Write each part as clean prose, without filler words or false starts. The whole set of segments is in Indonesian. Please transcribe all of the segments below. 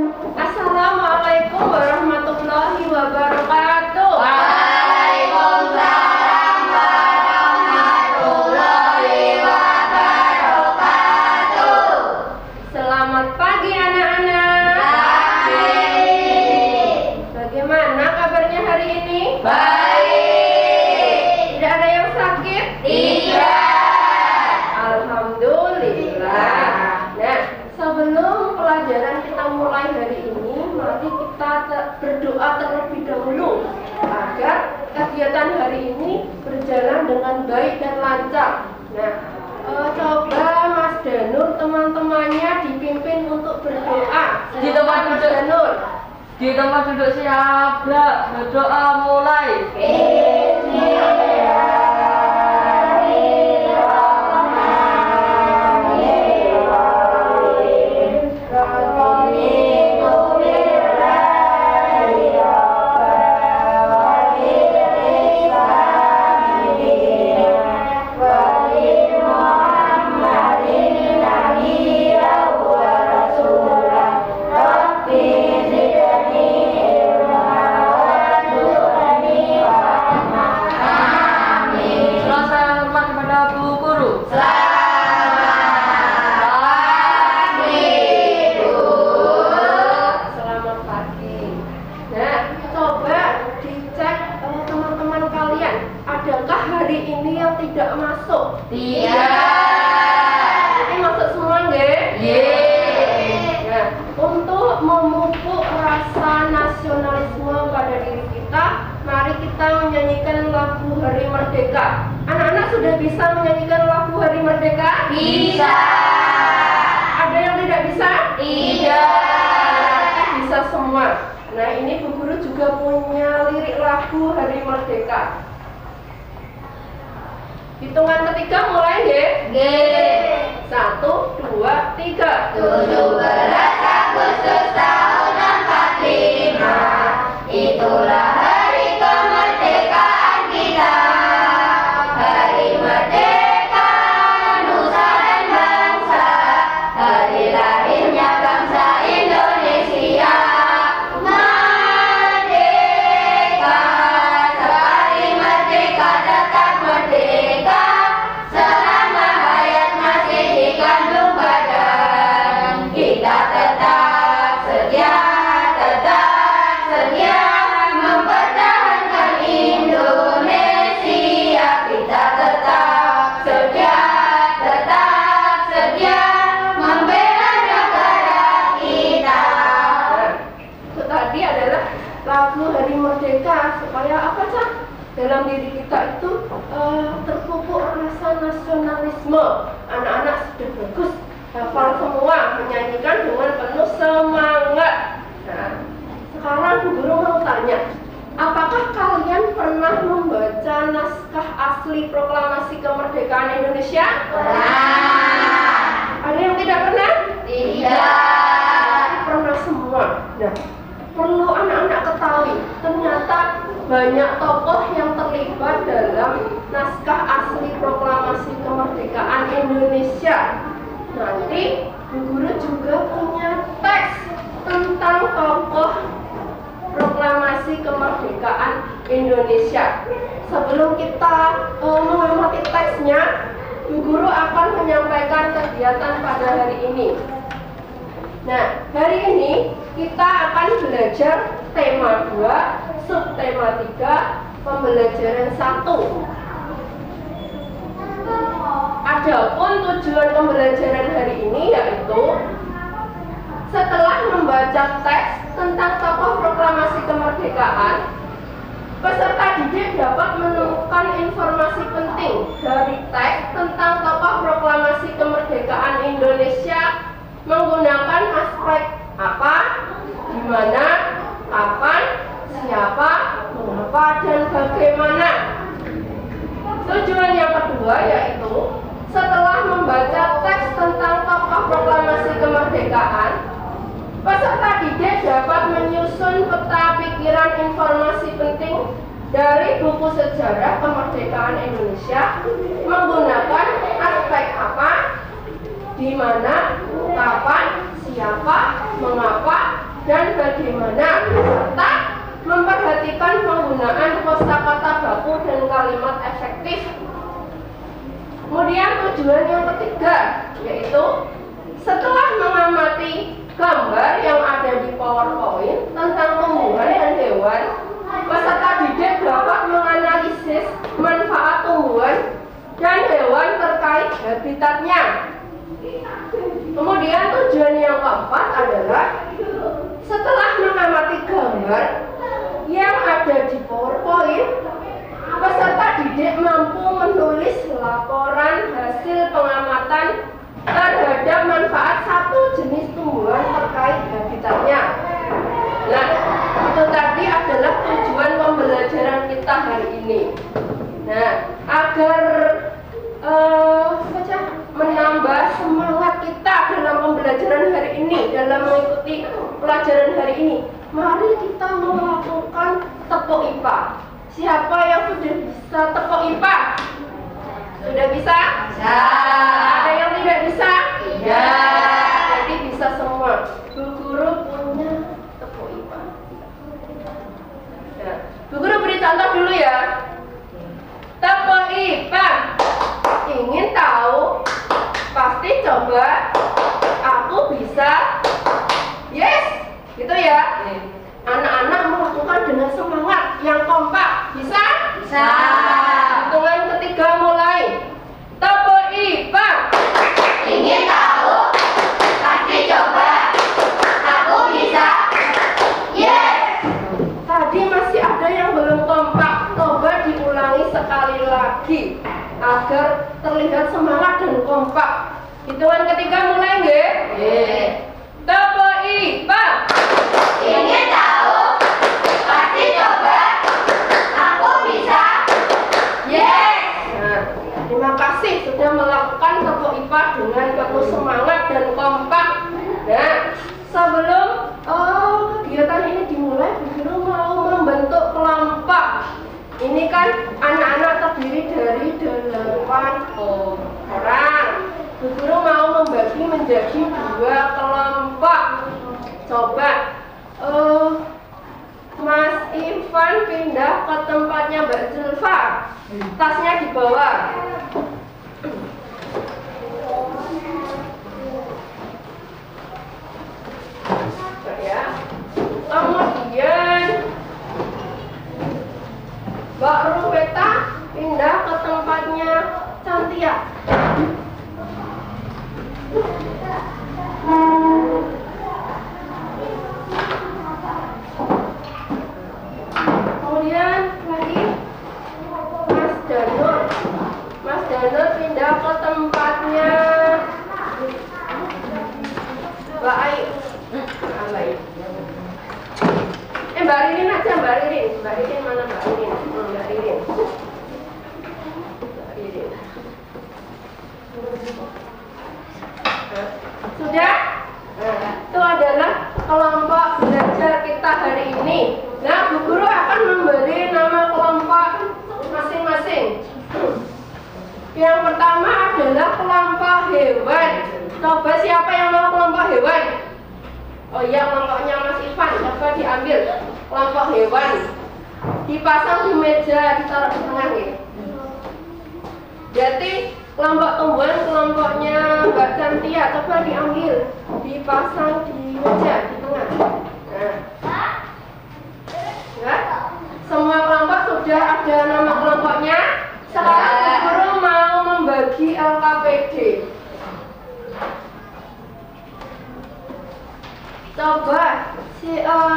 Assalamualaikum warahmatullahi wabarakatuh. Waalaikumsalam warahmatullahi wabarakatuh. Selamat pagi anak-anak. Baik. Bagaimana kabarnya hari ini? Baik. Tidak ada yang sakit? Tidak. Alhamdulillah. Nah, sebelum pelajaran kita mulai hari ini, mari kita berdoa terlebih dahulu agar kegiatan hari ini berjalan dengan baik dan lancar. Nah, coba Mas Danur teman-temannya dipimpin untuk berdoa. Di tempat Mas duduk. Danur. Di tempat duduk siap, berdoa mulai. Selamat pagi. Nah, coba dicek teman-teman kalian, adakah hari ini yang tidak masuk? Jadi masuk semua nggih? Nah, untuk memupuk rasa nasionalisme pada diri kita, mari kita menyanyikan lagu Hari Merdeka. Anak-anak sudah bisa menyanyikan lagu Hari Merdeka? Bisa. Ada yang tidak bisa? Tidak. Bisa semua. Nah, ini Bu Guru juga punya lirik lagu Hari Merdeka. Hitungan ketiga mulai nggih? 1, 2, 3. 17 Agustus tahun 45, itulah hari kemerdekaan kita. Hari merdeka nusa dan bangsa, hari lahirnya bangsa Indonesia. Merdeka, sekali merdeka tetap merdeka, selama hayat masih dikandung badan. Kita tetap setia mempertahankan Indonesia. Kita tetap setia membela negara kita. Itu tadi adalah lagu Hari Merdeka, supaya apa sih? Dalam diri kita itu terpupuk rasa nasionalisme. Anak-anak sudah bagus, hafal semua, menyanyikan dengan penuh semangat. Nah, sekarang Bu Guru mau tanya, apakah kalian pernah membaca naskah asli Proklamasi Kemerdekaan Indonesia? Ada yang tidak pernah? Pernah semua. Nah, perlu anak-anak ketahui, ternyata banyak tokoh yang terlibat dalam naskah asli Proklamasi Kemerdekaan Indonesia. Nanti Bu Guru juga punya teks tentang tokoh Proklamasi Kemerdekaan Indonesia. Sebelum kita mengamati teksnya, Bu Guru akan menyampaikan kegiatan pada hari ini. Nah, hari ini kita akan belajar tema 2, subtema 3, pembelajaran 1. Adapun tujuan pembelajaran hari ini yaitu setelah membaca teks tentang tokoh Proklamasi Kemerdekaan, peserta didik dapat menemukan informasi penting dari teks tentang tokoh Proklamasi Kemerdekaan Indonesia menggunakan aspek apa, di mana, kapan, siapa, mengapa, dan bagaimana. Tujuan yang kedua yaitu setelah membaca teks tentang tokoh Proklamasi Kemerdekaan, peserta didik dapat menyusun peta pikiran informasi penting dari buku sejarah kemerdekaan Indonesia menggunakan aspek apa, di mana, kapan, siapa, mengapa, dan bagaimana serta memperhatikan penggunaan kosakata baku dan kalimat efektif. Kemudian tujuan yang ketiga yaitu setelah mengamati gambar yang ada di PowerPoint tentang tumbuhan dan hewan, peserta didik dapat menganalisis manfaat tumbuhan dan hewan terkait habitatnya. Kemudian tujuan yang keempat adalah setelah mengamati gambar yang ada di PowerPoint, peserta didik mampu menulis laporan hasil pengamatan terhadap manfaat satu jenis tumbuhan terkait habitatnya. Nah, itu tadi adalah tujuan pembelajaran kita hari ini. Nah, agar menambah semangat kita dalam pembelajaran hari ini, dalam mengikuti pelajaran hari ini, mari kita melakukan tepuk IPA. Siapa yang sudah bisa tepuk IPA? Sudah bisa? Bisa. Ada yang tidak bisa? Tidak. Jadi bisa semua. Bu Guru punya tepuk IPA. Nah, Bu Guru beri contoh dulu ya. Tepuk IPA. Ingin tahu? Pasti coba. Aku bisa. Yes, gitu ya. Anak-anak melakukan dengan semangat yang kompak. Bisa? Bisa. Hitungan ketiga mulai. Tepuk IPA. Ingin tahu? Pasti coba. Aku bisa. Yes. Tadi masih ada yang belum kompak. Coba diulangi sekali lagi agar terlihat semangat dan kompak. Hitungan ketiga mulai nggih? Nggih. Tepuk IPA. Ingin tahu? Pasti coba. Aku bisa. Yes. Nah, terima kasih sudah melakukan tepuk IPA dengan penuh semangat dan kompak. Nah, sebelum kegiatan ini dimulai, Bu Guru mau membentuk kelompok. Ini kan anak-anak terdiri dari 8 orang. Bu Guru mau membagi menjadi 2 kelompok. Coba Mas Ivan pindah ke tempatnya Mbak Zulfa. Tasnya dibawa. Ya. Kemudian Mbak Rubeta pindah ke tempatnya Cantia. Kemudian lagi Mas Danur. Mas Danur pindah ke tempatnya Mbak Ayu. Mbak Ririn aja, Mbak Ririn. Mbak Ririn mana Mbak Ririn? Mbak Ririn. Mbak Ririn. Sudah? Nah, itu adalah kelompok belajar kita hari ini. Nah, Bu Guru akan memberi nama kelompok masing-masing. Yang pertama adalah kelompok hewan. Coba siapa yang mau kelompok hewan? Oh iya, kelompoknya Mas Ivan. Coba diambil kelompok hewan. Dipasang di meja, ditaruh di tengah ya. Jadi kelompok tumbuhan, kelompoknya Mbak Cantia, coba diambil, dipasang di meja di tengah. Nah, ya, semua kelompok sudah ada nama kelompoknya. Sekarang Bu Guru mau membagi LKPD. Coba,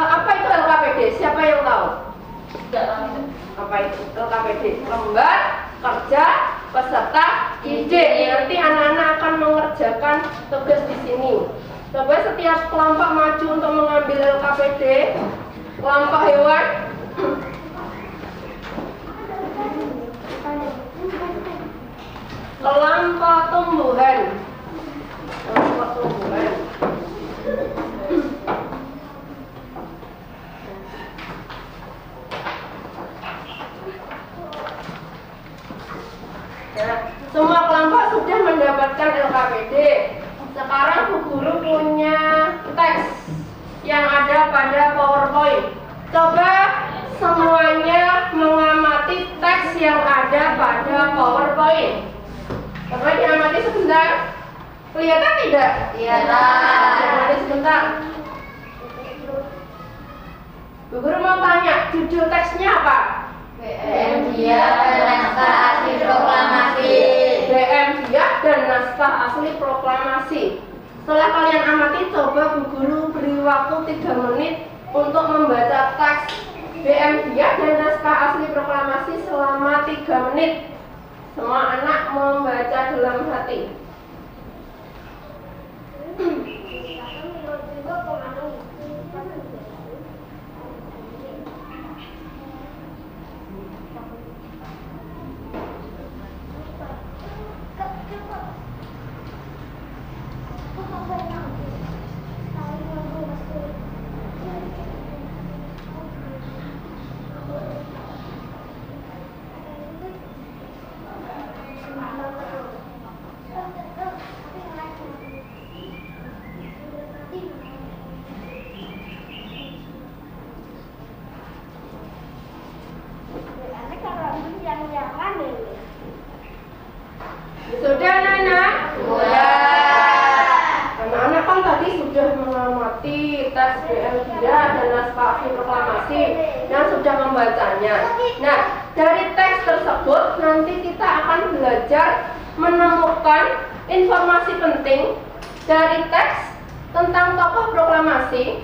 apa itu LKPD? Siapa yang tahu? Apa itu LKPD? Lembar kerja peserta didik. Nanti anak-anak akan mengerjakan tugas di sini. Coba setiap kelompok maju untuk mengambil LKPD. Kelompok hewan. Kelompok tumbuhan. Kelompok tumbuhan. Nah, semua kelompok sudah mendapatkan LKPD. Sekarang Bu Guru punya teks yang ada pada PowerPoint. Coba semuanya mengamati teks yang ada pada PowerPoint. Coba diamati sebentar. Kelihatan tidak? Diamati sebentar. Bu Guru mau tanya, judul teksnya apa? BM Dia dan Naskah Asli Proklamasi. BM Dia dan Naskah Asli Proklamasi. Setelah kalian amati, coba Bu Guru beri waktu 3 menit untuk membaca teks BM Dia dan Naskah Asli Proklamasi selama 3 menit. Semua anak membaca dalam hati. Sudah anak-anak? Anak-anak kan tadi sudah mengamati teks BM Dia dan Naskah Asli Proklamasi yang sudah membacanya. Nah, dari teks tersebut nanti kita akan belajar menemukan informasi penting dari teks tentang tokoh proklamasi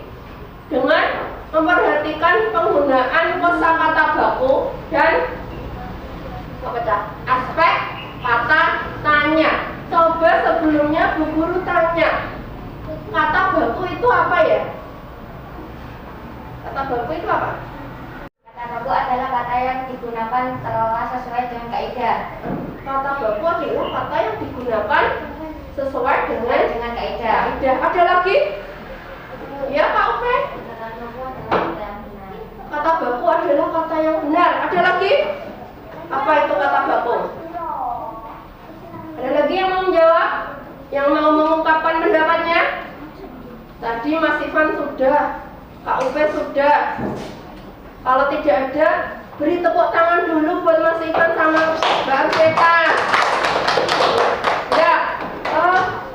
dengan memperhatikan penggunaan kosakata baku dan aspek kata tanya. Coba sebelumnya Bu Guru tanya, kata baku itu apa ya? Kata baku itu apa? Kata baku adalah kata yang digunakan seolah sesuai dengan kaidah. Kata baku adalah kata yang digunakan sesuai dengan kaidah. Ada lagi? Ya Pak Upe? Kata baku adalah kata yang benar. Kata baku adalah kata yang benar. Ada lagi? Apa itu kata baku? Ada lagi yang mau menjawab? Yang mau mengungkapkan pendapatnya? Tadi Mas Ivan sudah, Kak Upe sudah. Kalau tidak ada, beri tepuk tangan dulu buat Mas Ivan sama Mbak Arveta. Ya,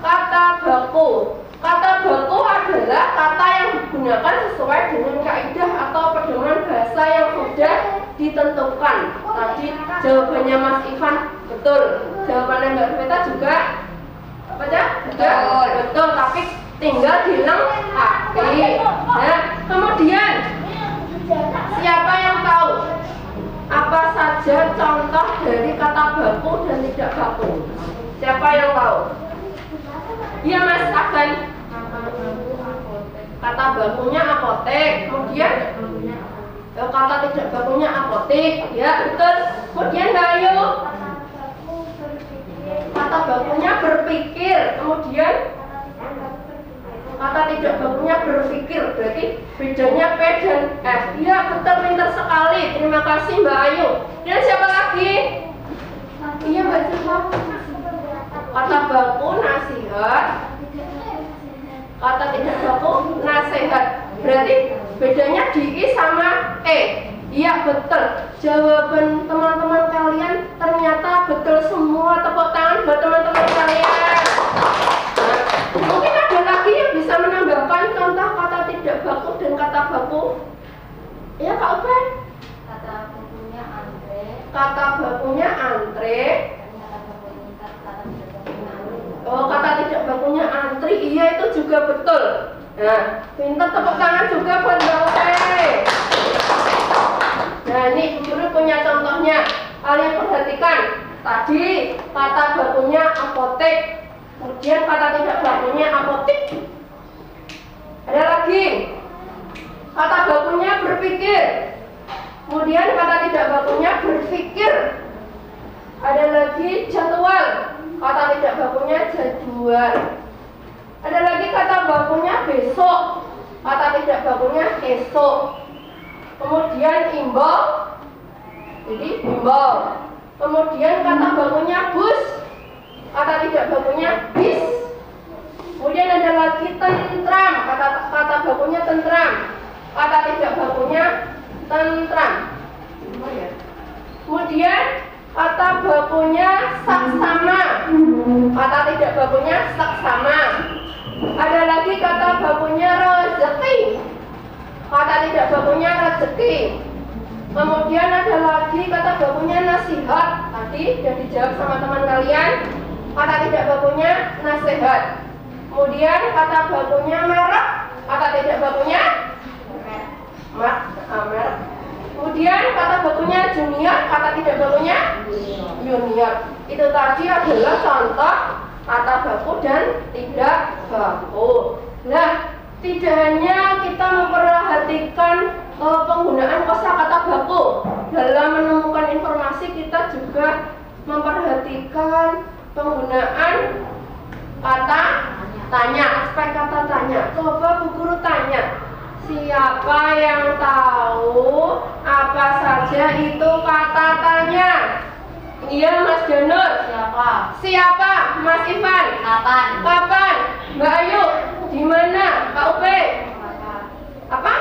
kata baku. Kata baku adalah kata yang digunakan sesuai dengan kaidah atau pedoman bahasa yang sudah ditentukan. Tadi jawabannya Mas Ivan betul. Jawabannya Mbak Arveta juga apa aja? Betul, tapi tinggal dilengkapi. Nah, kemudian siapa yang tahu apa saja contoh dari kata baku dan tidak baku? Siapa yang tahu? Iya Mas Agan. Kata bakunya apotek. Kemudian kata tidak bakunya apotik. Ya betul. Kemudian Mbak Ayu, kata bakunya berpikir. Kemudian kata tidak bakunya berpikir. Berarti bedanya P dan F. Iya betul, pintar sekali. Terima kasih Mbak Ayu. Dan siapa lagi? Iya Mbak Siva. Kata baku nasihat. Kata tidak baku nasihat. Berarti bedanya di I sama E. Iya betul. Jawaban teman-teman kalian ternyata betul semua. Tepuk tangan buat teman-teman kalian. Nah, mungkin ada lagi yang bisa menambahkan contoh kata tidak baku dan kata baku. Ya Kak Upe? Kata bakunya antre. Kata bakunya antre. Oh, kata tidak bakunya antri. Iya, itu juga betul. Nah, pintar, tepuk tangan juga buat Mbak Upe. Nah, ini Bu Guru punya contohnya. Kalian perhatikan. Tadi kata bakunya apotek. Kemudian kata tidak bakunya apotik. Ada lagi. Kata bakunya berpikir. Kemudian kata tidak bakunya berpikir. Ada lagi jadwal. Kata tidak bakunya jadwal. Ada lagi kata bakunya besok. Kata tidak bakunya esok. Kemudian imbau. Jadi imbau. Kemudian kata bakunya bus. Kata tidak bakunya bis. Kemudian ada lagi tentram, kata bakunya tentram. Kata tidak bakunya tentram. Kemudian kata bakunya saksama. Kata tidak bakunya saksama. Ada lagi kata bakunya rezeki. Kata tidak bakunya rezeki. Kemudian ada lagi kata bakunya nasihat. Tadi sudah dijawab sama teman kalian. Kata tidak bakunya nasihat. Kemudian kata bakunya merek. Kata tidak bakunya merek. Kemudian kata bakunya junior. Kata tidak bakunya junior. Itu tadi adalah contoh kata baku dan tidak baku. Nah, tidak hanya kita memperhatikan penggunaan kosakata baku dalam menemukan informasi, kita juga memperhatikan penggunaan kata tanya, aspek kata tanya. Coba Bu Guru tanya, siapa yang tahu apa saja itu kata tanya? Iya, Mas Janur. Siapa? Siapa? Mas Ivan. Kapan? Kapan? Mbak Ayu. Di mana? Kak Upe. Apa?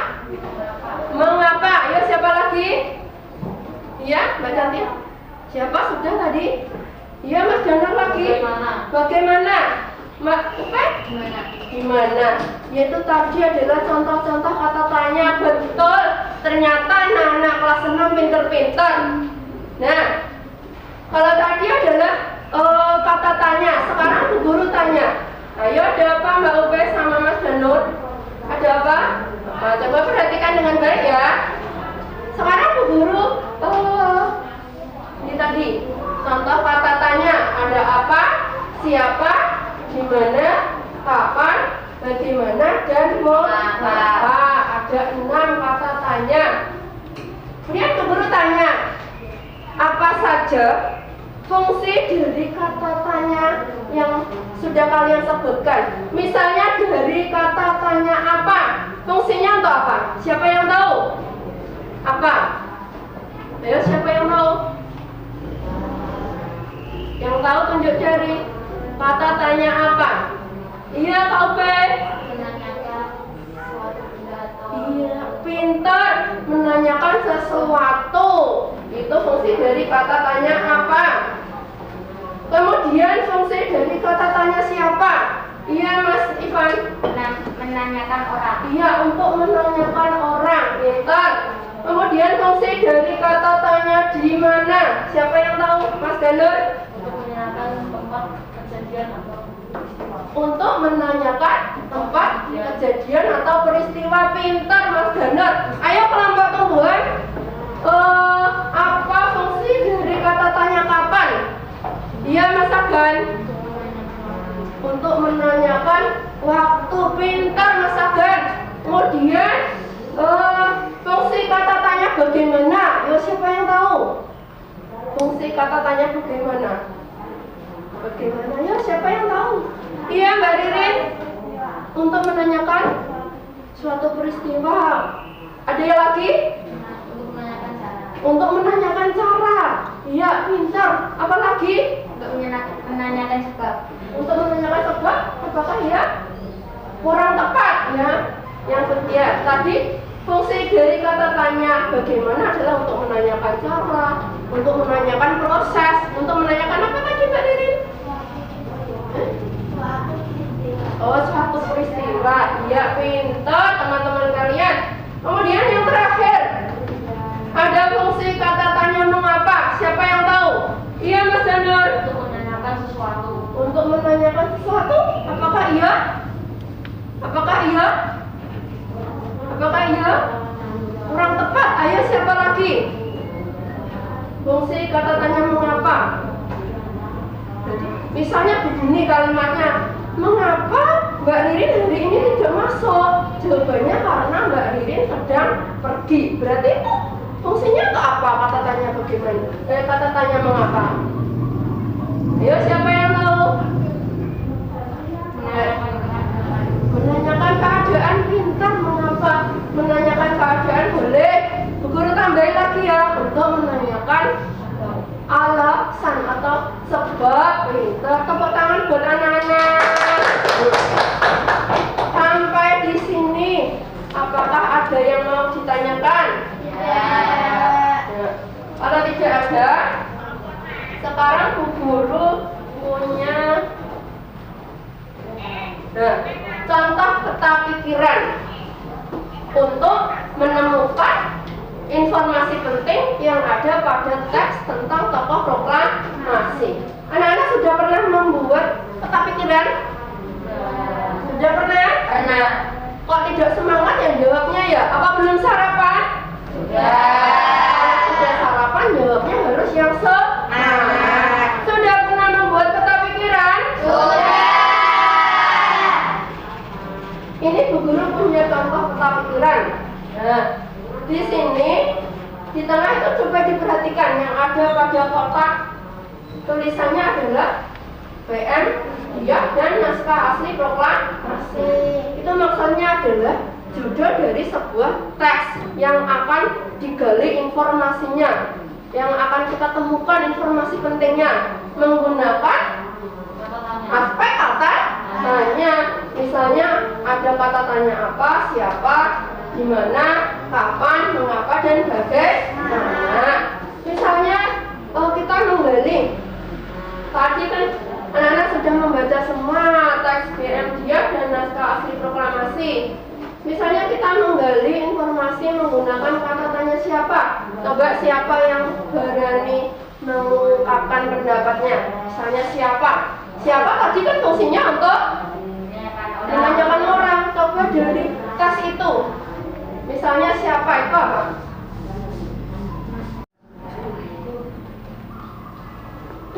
Mengapa? Ayo siapa lagi? Iya, Mbak Cantik. Siapa sudah tadi? Iya, Mas Janur lagi. Bagaimana? Bagaimana? Mbak Upe? Gimana? Gimana? Yaitu tadi adalah contoh-contoh kata tanya. Betul. Ternyata anak-anak kelas 6 pinter-pinter. Nah, kalau tadi adalah kata tanya, sekarang Bu Guru tanya. Ayo, ada apa Mbak Upe sama Mas Danur? Ada apa? Nah, coba perhatikan dengan baik ya. Sekarang Bu Guru ini tadi contoh kata tanya. Ada apa? Siapa? Di mana? Kapan? Bagaimana? Dan mengapa? Ada 6 kata tanya. Kemudian Bu Guru tanya, apa saja fungsi dari kata tanya yang sudah kalian sebutkan? Misalnya dari kata tanya apa? Fungsinya untuk apa? Siapa yang tahu? Apa? Ayo, siapa yang tahu? Yang tahu tunjuk jari. Kata tanya apa? Iya, Kak Upe. Menanyakan suatu benda atau Iya, pintar. Menanyakan sesuatu. Itu fungsi dari kata tanya apa? Kemudian fungsi dari kata tanya siapa? Iya, Mas Ivan. menanyakan orang. Iya, untuk menanyakan orang. Pintar. Kemudian fungsi dari kata tanya di mana? Siapa yang tahu? Mas Danur? Untuk menanyakan tempat kejadian atau peristiwa. Untuk menanyakan tempat kejadian atau peristiwa. Pintar, Mas Danur. Ayo kelompok tumbuhan. Apa fungsi dari kata tanya kapan? Iya, Mas Agan. Untuk menanyakan waktu. Pintar, Mas Agan. Kemudian fungsi kata tanya bagaimana? Yo, siapa yang tahu? Fungsi kata tanya bagaimana? Bagaimana? Ya, siapa yang tahu? Iya, Mbak Ririn. Untuk menanyakan suatu peristiwa. Ada yang lagi? Untuk menanyakan cara. Untuk menanyakan cara. Iya, pintar. Apa lagi? Untuk menanyakan sebab. Untuk menanyakan sebab. Apakah ya? Kurang tepat ya. Yang ketiga tadi fungsi dari kata tanya bagaimana adalah untuk menanyakan cara, untuk menanyakan proses, untuk menanyakan apa tadi Mbak Ririn? Oh, suatu peristiwa. Iya, pintar teman-teman kalian. Kemudian yang terakhir, ada fungsi kata tanya mengapa. Siapa yang tahu? Iya, Mas Danur. Untuk menanyakan sesuatu. Untuk menanyakan sesuatu. Apakah iya? Apakah iya? Apakah iya? Kurang tepat. Ayo, siapa lagi? Fungsi kata tanya mengapa. Jadi, misalnya begini kalimatnya. Mengapa Mbak Ririn hari ini tidak masuk? Jawabannya karena Mbak Ririn sedang pergi. Berarti itu fungsinya untuk apa? Kata tanya bagaimana? Kata tanya mengapa? Ayo, siapa yang tahu? Menanyakan keadaan. Pintar. Mengapa? Menanyakan keadaan boleh. Bu Guru tambahin lagi ya. Untuk menanyakan alasan atau sebab. Pintar. Tepuk tangan buat anak-anak. yang mau ditanyakan? Ya. Kalau tidak ada, sekarang Bu Guru punya contoh peta pikiran untuk menemukan informasi penting yang ada pada teks tentang tokoh proklamasi. Anak-anak sudah pernah membuat peta pikiran? Sudah pernah? Pernah. Kok tidak semangat yang jawabnya ya? Apa belum sarapan? Kalau sudah sarapan, jawabnya harus yang semangat. Sudah pernah membuat peta pikiran? Ini Bu Guru punya contoh peta pikiran. Nah, di sini di tengah itu coba diperhatikan yang ada pada kotak tulisannya adalah BM dia dan naskah asli proklamasi. Itu maksudnya adalah judul dari sebuah teks yang akan digali informasinya, yang akan kita temukan informasi pentingnya menggunakan aspek kata tanya. Misalnya ada kata tanya apa, siapa, di mana, kapan, mengapa, dan bagaimana. Misalnya kita menggali, tadi kan anak-anak sudah membaca semua teks BM dia dan naskah asli proklamasi. Misalnya kita menggali informasi menggunakan kata tanya siapa. Coba siapa yang berani mengungkapkan pendapatnya. Misalnya siapa. Siapa tadi kan fungsinya untuk menanyakan orang. Coba dari tes itu. Misalnya siapa itu apa?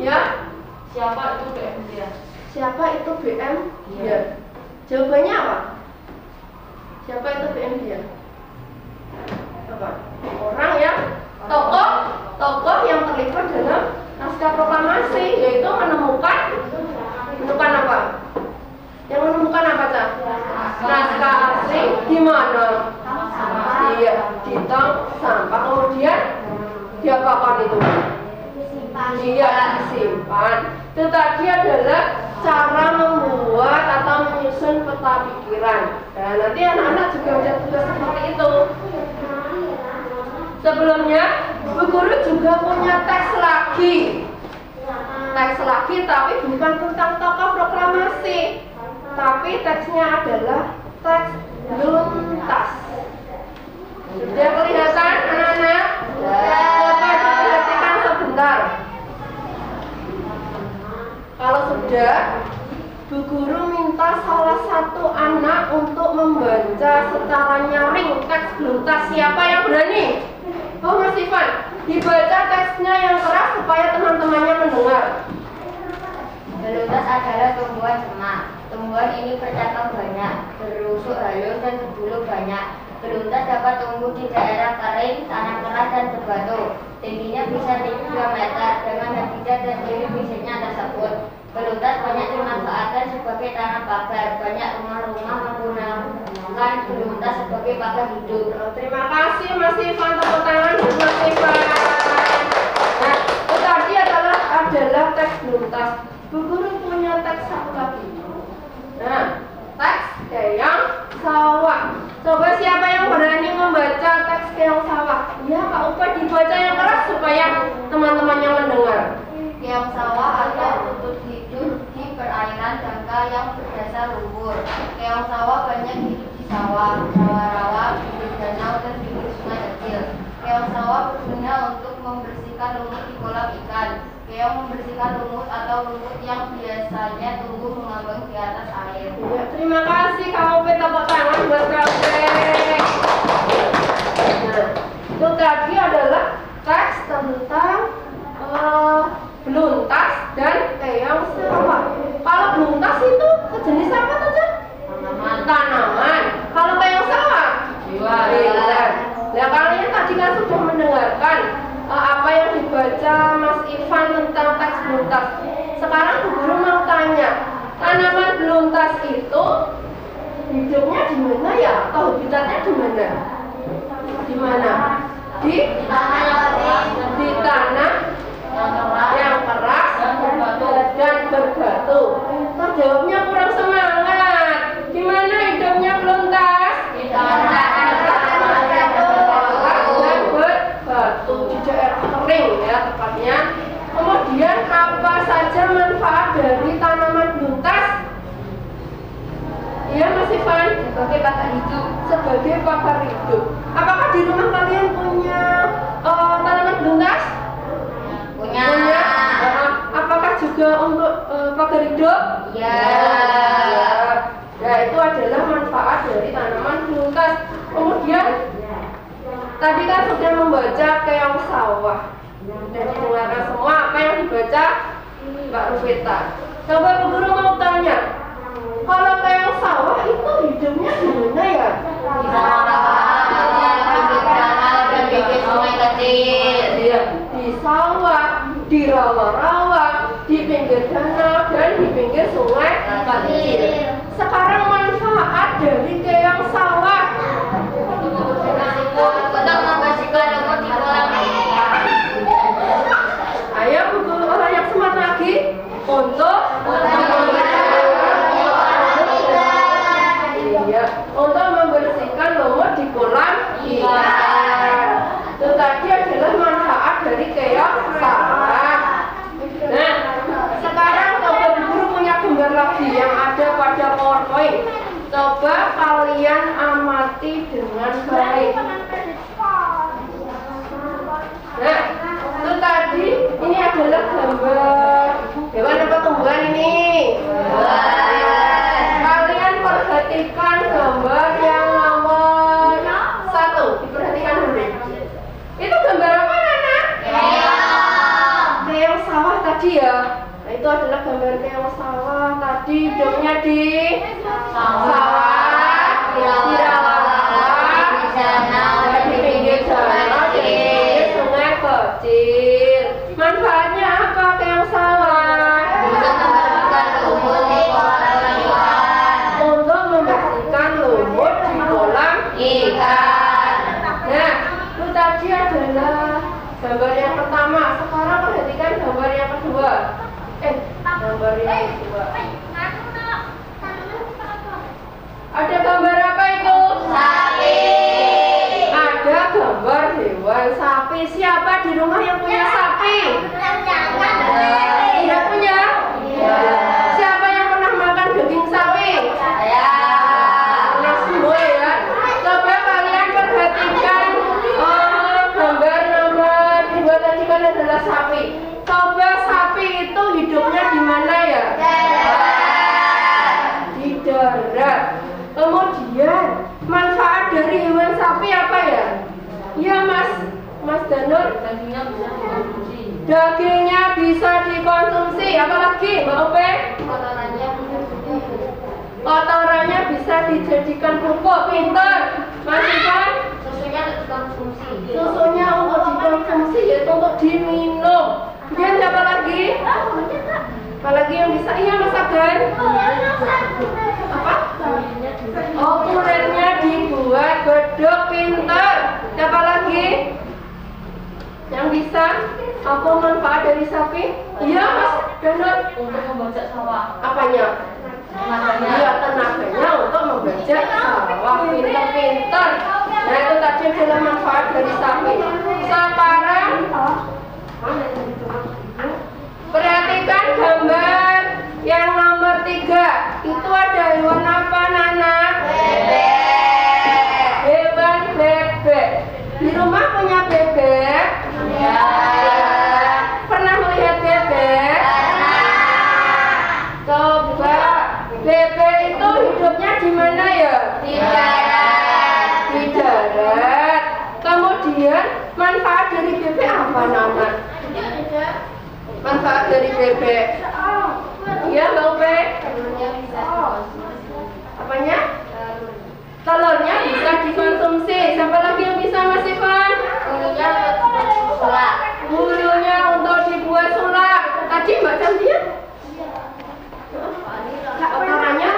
Ya? Siapa itu BM dia? Siapa itu BM dia? Jawabannya apa? Siapa itu BM dia? Apa? Orang yang tokoh yang terlibat dalam naskah proklamasi, yaitu menemukan apa? Yang menemukan apa, Cak? Naskah asli di mana? Iya, di tong sampah. Kemudian diapakan itu? Dia disimpan. Itu tadi adalah cara membuat atau menyusun peta pikiran. Nah, nanti anak-anak juga ada tugas seperti itu. Sebelumnya, Bu Guru juga punya teks lagi. Teks lagi tapi bukan tentang tokoh proklamasi. Tapi teksnya adalah teks luntas. Sudah kelihatan anak-anak? Coba diperhatikan sebentar. Kalau sudah, Bu Guru minta salah satu anak untuk membaca secara nyaring teks luntas. Siapa yang berani? Oh, Mas Ivan, dibaca teksnya yang keras supaya teman-temannya mendengar. Beluntas adalah tumbuhan semak. Tumbuhan ini bercakap banyak, berusuk halus dan berbulu banyak. Beluntas dapat tumbuh di daerah kering, tanah keras dan berbatu. Tingginya bisa 3 meter dengan habitat dan ciri fisiknya tersebut. Beluntas banyak dimanfaatkan sebagai tanah pagar. Banyak rumah-rumah menggunakan beluntas sebagai pagar hidup. Terima kasih Mas Ivan, tepuk tangan untuk Mas Ivan. Nah, itu tadi adalah teks luntas. Bu Guru punya teks satu lagi. Nah, teks keong sawah. Coba siapa yang berani membaca teks keong sawah? Ya, Kak Upa dibaca yang keras supaya teman-temannya mendengar. Keong sawah atau rumput hidup di perairan dangkal yang berdasar lumpur. Keong sawah banyak hidup di sawah, rawa-rawa, pinggir danau dan pinggir sungai kecil. Keong sawah berguna untuk membersihkan lumut di kolam ikan. Keong membersihkan lumut atau rumput yang biasanya tumbuh mengambang di atas air. Ya, terima kasih kamu, tepuk tangan buat kamu. Nah, itu tadi adalah teks tentang beluntas dan keong sawah. Kalau beluntas itu jenis apa saja? Tanaman. Kalau keong sawah? Hewan. Nah, kalian tadi kan sudah mendengarkan apa yang dibaca Mas Ivan tentang teks beluntas. Sekarang Bu Guru mau tanya, tanaman beluntas itu hidupnya di mana ya? Atau habitatnya di mana? Di mana? Di tanah yang keras dan berbatu. Terjawabnya kurang semangat. Di mana hidupnya beluntas? Di tanah yang keras tepatnya. Kemudian apa saja manfaat dari tanaman buntas? Iya Mas Ivan, Sebagai pakan hidup. sebagai pakan hidup. Apakah di rumah kalian punya tanaman buntas? Punya. Apakah juga untuk pagar hidup? Ya. Ya, itu adalah manfaat dari tanaman buntas. Kemudian tadi kan sudah membaca keong sawah. Sudah didengarkan semua apa yang dibaca Mbak Rufita. Coba Bu Guru mau tanya, kalau keong sawah itu hidupnya di mana ya? Di sawah, pinggir danau dan pinggir sungai kecil. Iya, di sawah, di rawa-rawa, di pinggir danau dan di pinggir sungai kecil. Sekarang manfaat dari keong sawah. Untuk membersihkan lumut di kolam ikan. Ayo Bu Guru orang yang semangat lagi untuk iya, untuk membersihkan lumut di kolam ikan. Itu tadi adalah manfaat dari keong sawah. Nah, sekarang coba Bu Guru punya gambar lagi yang ada pada PowerPoint. Coba kalian amati dengan baik. Nah, itu tadi ini adalah gambar hewan apa tumbuhan ini? Kalian perhatikan gambar yang nomor 1. Diperhatikan dulu. Itu gambar apa Nana? Keong sawah tadi ya. Nah, itu adalah gambar keong sawah tadi hidupnya di sawah, di rawa-rawa, di pinggir danau, di pinggir sungai kecil. Manfaatnya apa keong sawah? Untuk membersihkan lumut di kolam ikan. Nah, itu tadi adalah gambar yang pertama. Sekarang perhatikan gambar yang kedua. Gambar yang kedua. Ada gambar apa itu? Sapi. Ada gambar hewan sapi. Siapa di rumah yang punya sapi? Tidak punya? Siapa yang pernah makan daging sapi? Pernah semua ya. Coba kalian perhatikan gambar nomor 2 tadi kan adalah sapi. Coba sapi itu hidupnya di mana ya? Di darat. Kemudian manfaat dari hewan sapi apa ya? Iya Mas Danur. Dagingnya bisa dikonsumsi. Dagingnya bisa dikonsumsi. Apalagi Mbak Ope? Kotorannya bisa dijadikan pupuk. Pintar. Mas Ivan? Susunya dikonsumsi. Susunya untuk dikonsumsi yaitu untuk diminum. Kemudian siapa lagi? Apalagi yang bisa? Iya Mas Agan. Apa? Oh, kulitnya dibuat beduk. Pintar. Siapa lagi yang bisa? Apa manfaat dari sapi? Iya Mas Danur. Untuk membajak sawah. Apanya? Iya, tenaganya untuk membajak sawah. Pintar-pintar. Nah, itu tadi adalah manfaat dari sapi. Sekarang perhatikan gambar yang nomor 3. Itu ada hewan apa Nana? Hewan bebek. Di rumah punya bebek? Ya. Pernah melihat bebek? Coba bebek itu hidupnya di mana ya? Di darat. Di darat. Kemudian manfaat dari bebek apa Nana? Manfaat dari bebek? Iya Mbak Upe? Apanya? Telurnya bisa dikonsumsi. Siapa lagi yang bisa Mas Ivan? Bulunya untuk sulak. Bulunya untuk dibuat sulak. Tadi Mbak Cantia? Kotorannya?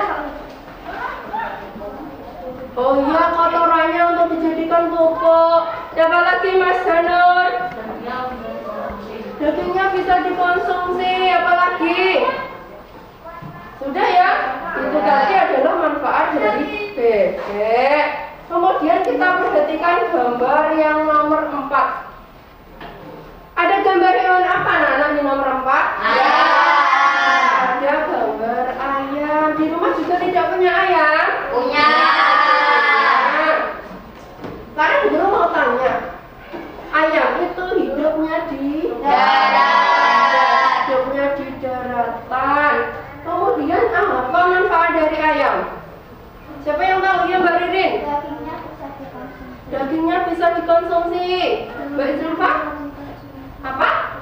Oh iya, kotorannya untuk dijadikan pupuk. Siapa lagi Mas Danur? Dagingnya bisa dikonsumsi. Apalagi? Sudah ya? Itu tadi adalah manfaat dari bebek. Kemudian kita perhatikan gambar yang nomor 4. Ada gambar hewan apa? Ayam. Ada gambar ayam. Di rumah juga tidak punya ayam? Punya. Sekarang guru mau tanya, ayam itu hidupnya di Darat. hidupnya di daratan. Kemudian apa manfaat dari ayam? Siapa yang tahu? Ya, Mbak Ririn. Dagingnya bisa dikonsumsi. Mbak Zulfa? Apa?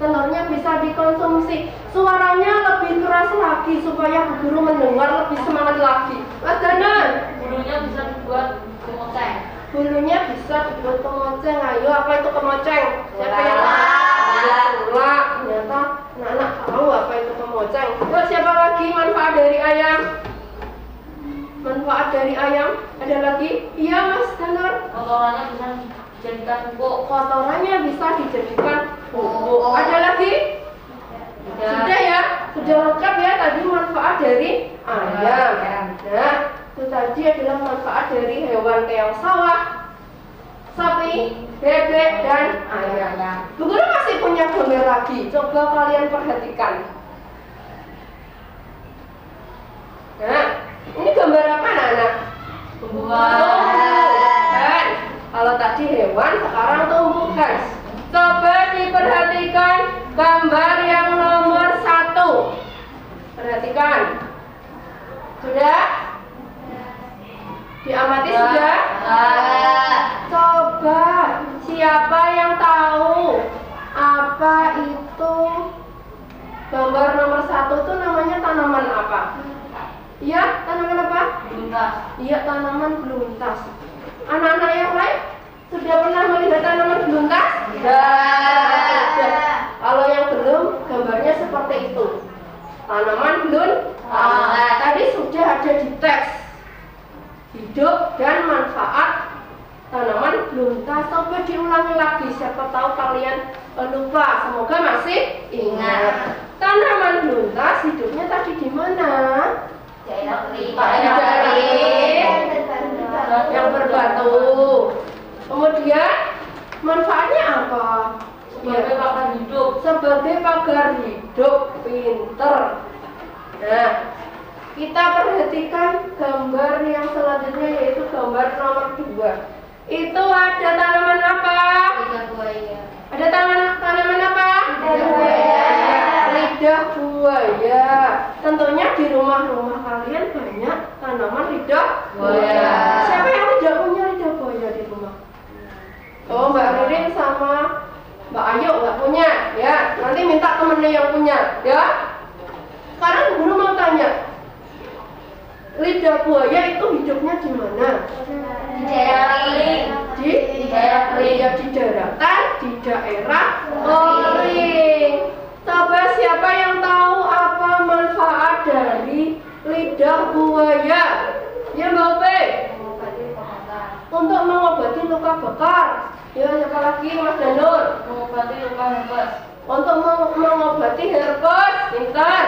Telurnya bisa dikonsumsi. Suaranya lebih keras lagi supaya guru mendengar lebih semangat lagi. Mas Danan, Bulunya bisa dibuat kemoceng. bulunya bisa dibuat kemoceng. Ayo, apa itu kemoceng? Siapa yang Bola. bola? Ternyata anak-anak tahu apa itu kemoceng. Terus siapa lagi manfaat dari ayam? Manfaat dari ayam ada lagi? Iya, Mas Danan. Kotorannya bisa dijadikan pupuk. Kotorannya bisa dijadikan pupuk. Ada lagi? Sudah ya? Sudah lengkap ya tadi manfaat dari ayam. Nah, itu tadi adalah manfaat dari hewan kayak sawah, sapi, bebek, dan ayam. Bu Guru masih punya gambar lagi. Coba kalian perhatikan. Nah, ini gambar apa, anak-anak? Tumbuhan. Kalau tadi hewan, sekarang tumbuhan. Coba diperhatikan gambar yang nomor 1. Perhatikan. Sudah? Diamati sudah? Coba siapa yang tahu apa itu gambar nomor 1 itu namanya tanaman apa? Iya, tanaman apa? Beluntas. Iya, tanaman beluntas. Anak-anak yang lain sudah pernah melihat tanaman beluntas? Sudah. Kalau yang belum, gambarnya seperti itu. Tanaman beluntas. Tadi sudah ada di teks. Hidup dan manfaat tanaman beluntas. Coba diulangi lagi. Siapa tahu kalian lupa. Semoga masih ingat. Tanaman beluntas hidupnya tadi di mana? Yang berbatu. Kemudian manfaatnya apa? Sebagai pakan hidup. Sebagai pagar hidup, pinter. Nah, kita perhatikan gambar yang selanjutnya yaitu gambar nomor 2. Itu ada tanaman apa? Ada tanaman apa? Lidah buaya. Tentunya di rumah-rumah kalian banyak tanaman lidah buaya. Siapa yang tidak punya lidah buaya di rumah? Oh, Mbak Ririn sama Mbak Ayu nggak punya, ya. Nanti minta temennya yang punya, ya. Sekarang guru mau tanya, lidah buaya itu hidupnya di mana? Di daerah kering. Di daerah kering, ya, di daratan, di daerah kering. Coba siapa yang tahu apa manfaat dari lidah buaya? Ya, Mbak Ope. Untuk mengobati luka bakar. Ya, siapa lagi? Mas Danur. Mengobati luka herpes. Untuk mengobati herpes. Pintar.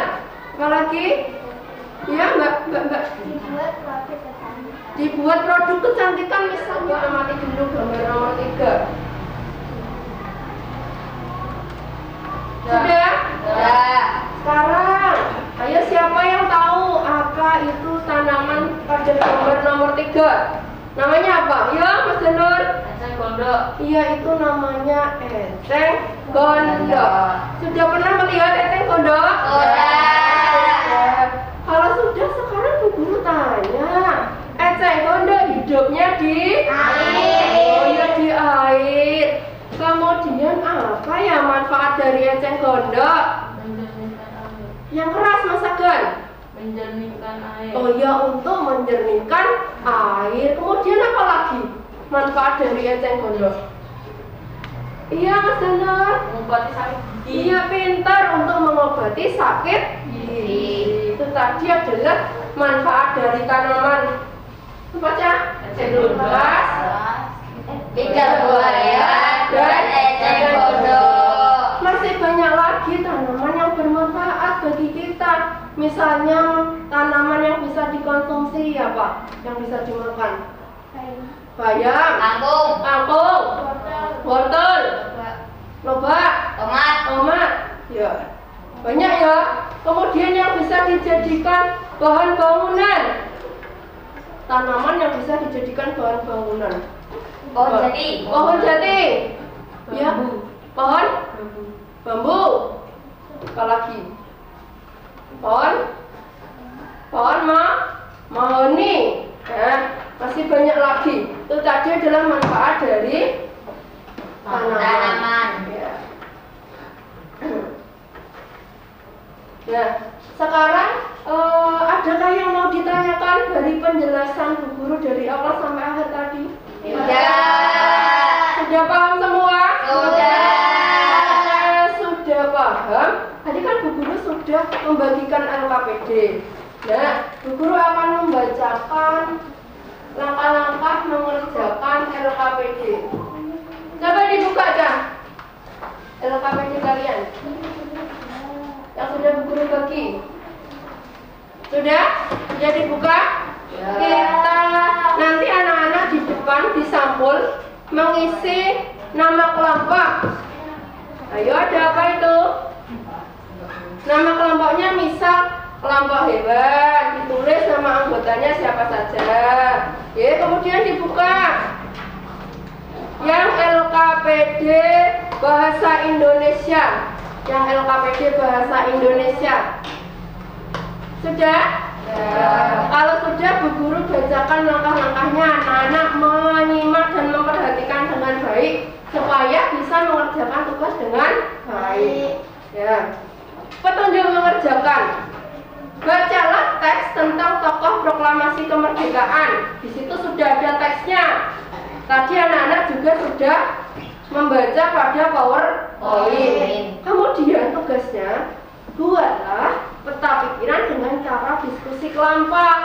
Apa lagi? Ya, Mbak. Dibuat produk kecantikan misalnya. Amati dulu gambar nomor 3. Sudah? Sekarang, ayo siapa yang tahu apa itu tanaman pada gambar nomor 3? Namanya apa? Ya, Mas Danur. Eceng gondok. Iya, itu namanya eceng gondok. Sudah pernah melihat eceng gondok? Sudah. Kalau sudah, sekarang Bu Guru tanya, eceng gondok hidupnya di Air. Oh iya, di air. Kemudian apa ya manfaat dari eceng gondok? Menjernihkan air. Yang keras, Mas Agan. Menjernihkan air. Oh iya, untuk menjernihkan air. Kemudian apa lagi manfaat dari eceng gondok? Iya, Mas Danur. Mengobati sakit gigi. Iya, pintar untuk mengobati sakit gigi. Itu tadi adalah manfaat dari tanaman. Baca. Eceng gondok. Lidah buaya dan eceng gondok. Masih banyak lagi tanaman yang bermanfaat bagi kita. Misalnya tanaman yang bisa dikonsumsi ya Pak, yang bisa dimakan. Bayam, Kangkung. kangkung, wortel, lobak, Tomat. tomat. Ya, banyak ya. Kemudian yang bisa dijadikan bahan bangunan. Tanaman yang bisa dijadikan bahan bangunan. Pohon jati. Pohon jati. Ya. Pohon bambu. Apalagi? Pohon mahoni. Ya, masih banyak lagi. Itu tadi adalah manfaat dari tanaman. Ya. Nah, sekarang adakah yang mau ditanyakan dari penjelasan Bu Guru dari awal sampai akhir tadi? Sudah paham semua? Sudah paham. Tadi kan Bu Guru sudah membagikan LKPD. Nah, Bu Guru akan membacakan langkah-langkah mengerjakan LKPD. Coba dibuka aja LKPD kalian yang sudah Bu Guru bagi. Sudah dibuka? Ya. Kita nanti anak-anak di depan di sampul mengisi nama kelompok. Ayo, ada apa itu? Nama kelompoknya misal kelompok hewan, ditulis nama anggotanya siapa saja. Ya, kemudian dibuka yang LKPD Bahasa Indonesia. Yang LKPD Bahasa Indonesia. Sudah? Ya. Kalau sudah, Bu Guru bacakan langkah-langkahnya. Anak-anak menyimak dan memperhatikan dengan baik supaya bisa mengerjakan tugas dengan baik. Ya. Petunjuk mengerjakan. Bacalah teks tentang tokoh proklamasi kemerdekaan. Di situ sudah ada teksnya. Tadi anak-anak juga sudah membaca pada PowerPoint. Kemudian tugasnya buatlah peta pikiran dengan cara diskusi kelompok.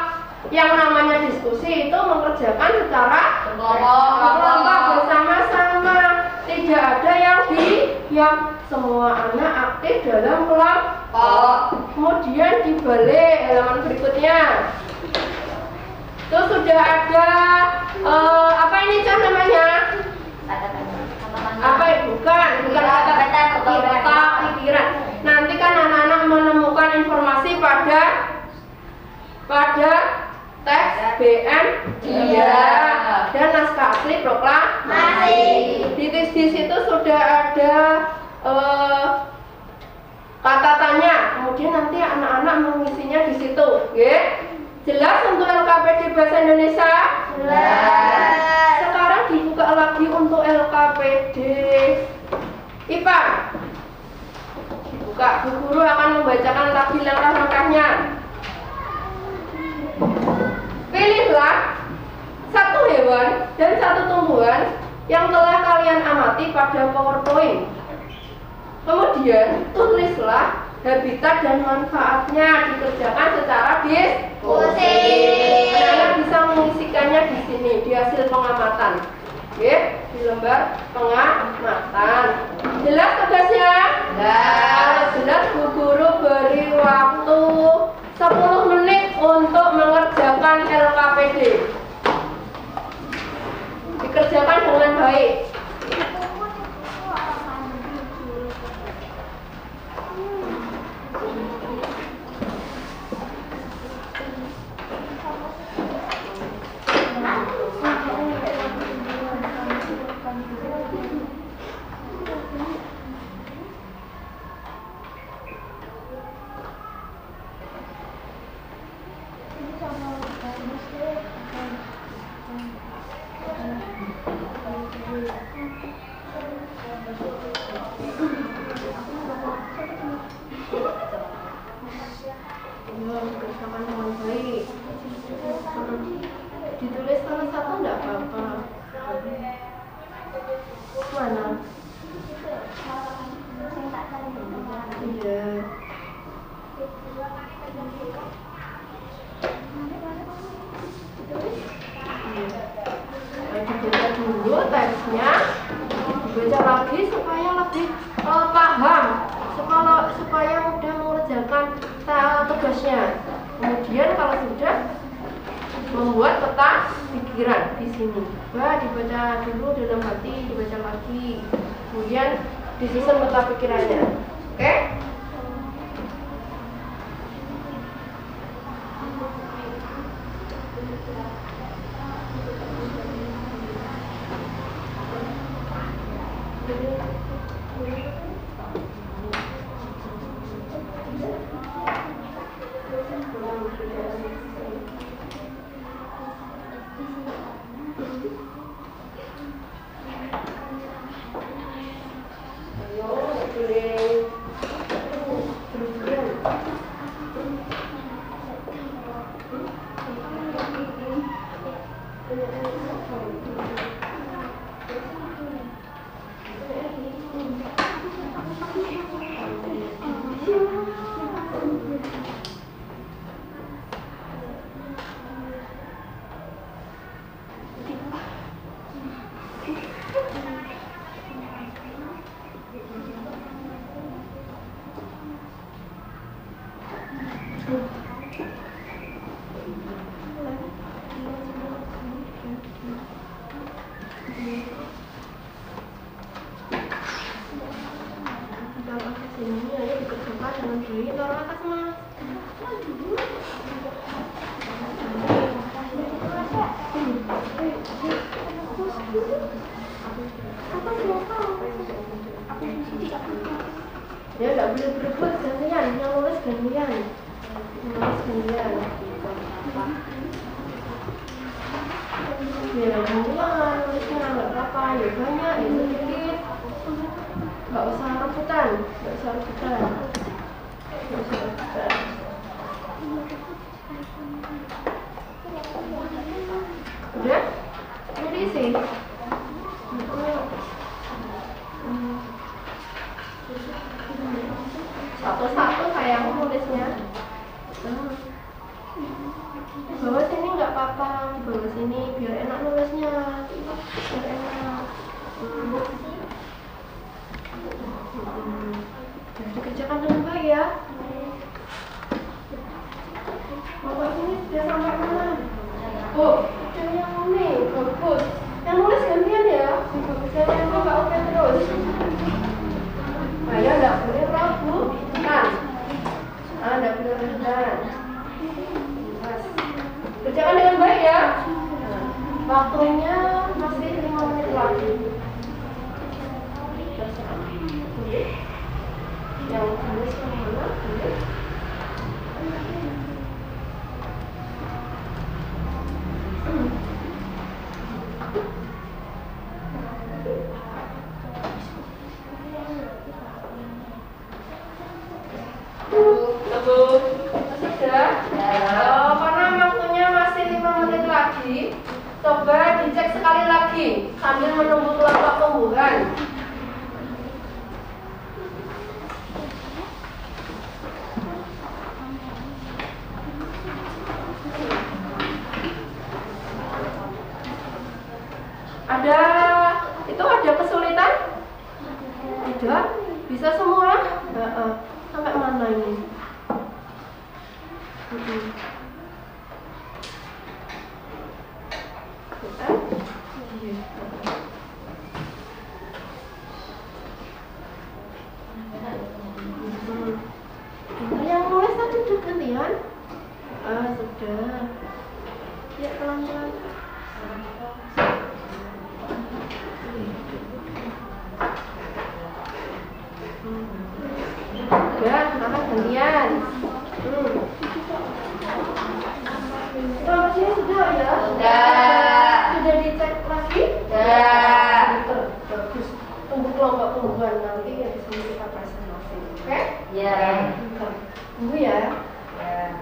Yang namanya diskusi itu mengerjakan secara kelompok bersama-sama. Tidak ada yang diam, semua anak aktif dalam kelompok. Kemudian dibalik halaman berikutnya. Itu sudah ada apa ini namanya? Apa? Bukan peta pikiran. Nanti kan anak-anak menemukan informasi pada teks BM dan naskah asli proklamasi. Di situ sudah ada kata tanya. Kemudian nanti anak-anak mengisinya di situ. Jelas untuk LKPD Bahasa Indonesia? Jelas. Sekarang dibuka lagi untuk LKPD IPA. Dibuka. Bu Guru akan membacakan lagi langkah-langkahnya. Pilihlah satu hewan dan satu tumbuhan yang telah kalian amati pada PowerPoint. Kemudian tulislah habitat dan manfaatnya, dikerjakan secara diskusi. Anak-anak bisa mengisikannya di sini di hasil pengamatan. Di lembar pengamatan. Jelas tugasnya? Kalau jelas, Bu Guru beri waktu 10 menit untuk mengerjakan LKPD. Dikerjakan dengan baik. Ditulis salah satu enggak apa-apa. Mana? Iya. Dibaca dulu teksnya, dibaca lagi supaya lebih paham, supaya mudah mengerjakan tugasnya. Kemudian kalau sudah membuat peta pikiran di sini, dibaca dulu dalam hati, dibaca lagi, kemudian disusun peta pikirannya. Oke? Ya nggak boleh berebut, gantian, yang nulis gantian, biar gantian nulisnya nggak apa-apa, ya banyak, ya sedikit, nggak usah rebutan, Udah? Udah diisi? Satu-satu sayang nulisnya. Bawa sini nggak apa-apa, bawa sini biar enak nulisnya, biar enak. Dikerjakan dengan baik ya. Bawa sini sudah sampai mana? Oh, yang ini bagus. Yang nulis gantian ya. Saya yang nggak oke terus. Ayo, nggak boleh ragu. Nggak boleh rebutan. Kerjakan dengan baik ya. Waktunya masih 5 menit lagi. Yang tulis mana? Karena waktunya masih 5 menit lagi, coba dicek sekali lagi sambil menunggu kelompok tumbuhan. Ada kesulitan? Tidak? Bisa semua? Sampai mana ini? Yang nulis tadi udah gantian? Sudah. Ya, pelan-pelan. Udah, akan gantian. Sampai sini sudah ya? Sudah dicek lagi? Sudah. Bagus. Tunggu kelompok tumbuhan nanti ya di sini kita presentasi. Oke? Ya. Tunggu ya. Ya.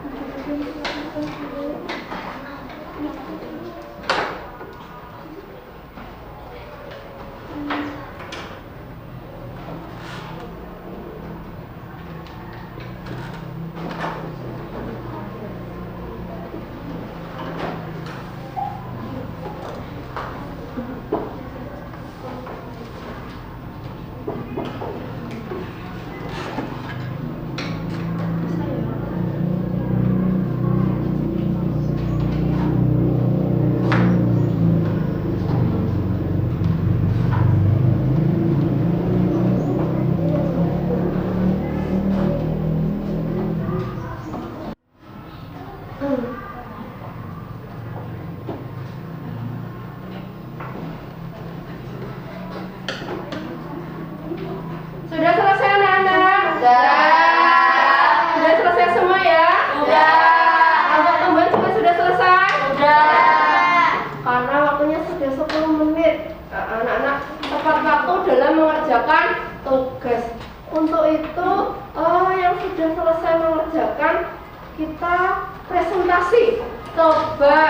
mengerjakan tugas. Untuk itu yang sudah selesai mengerjakan, kita presentasi. Coba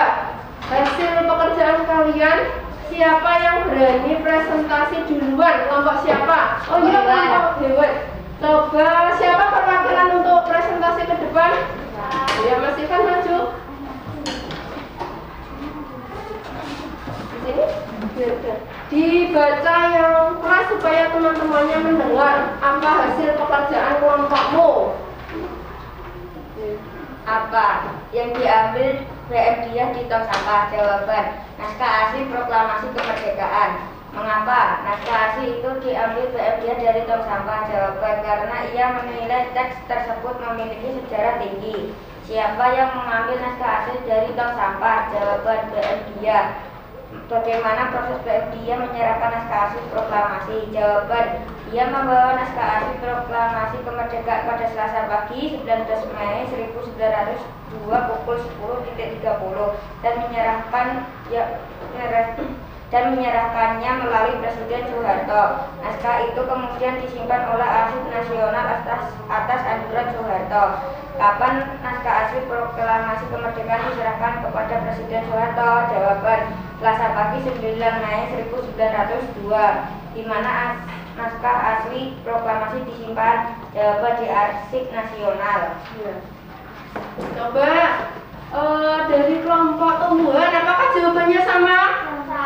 hasil pekerjaan kalian, siapa yang berani presentasi duluan? Kelompok siapa? Oh iya, kelompok Dewan. Coba siapa perwakilan untuk presentasi ke depan? Ya, Mas Ivan maju. Di sini. Dibaca yang keras supaya teman-temannya mendengar apa hasil pekerjaan kelompokmu. Apa yang diambil PM dia di tong sampah? Jawaban, naskah asli proklamasi kemerdekaan. Mengapa naskah asli itu diambil PM dia dari tong sampah? Jawaban, karena ia menilai teks tersebut memiliki sejarah tinggi. Siapa yang mengambil naskah asli dari tong sampah? Jawaban, PM dia. Bagaimana proses PM dia menyerahkan naskah asli proklamasi? Jawaban, ia membawa naskah asli proklamasi kemerdekaan pada Selasa pagi 19 Mei 1902 pukul 10.30 dan menyerahkannya melalui Presiden Soeharto. Naskah itu kemudian disimpan oleh Arsip Nasional atas anjuran Soeharto. Kapan naskah asli proklamasi kemerdekaan diserahkan kepada Presiden Soeharto? Jawaban, Selasa pagi 9 Mei 1902. Di mana naskah asli proklamasi disimpan? Jawaban, di Arsip Nasional. Ya. Coba dari kelompok tumbuhan, apakah jawabannya sama?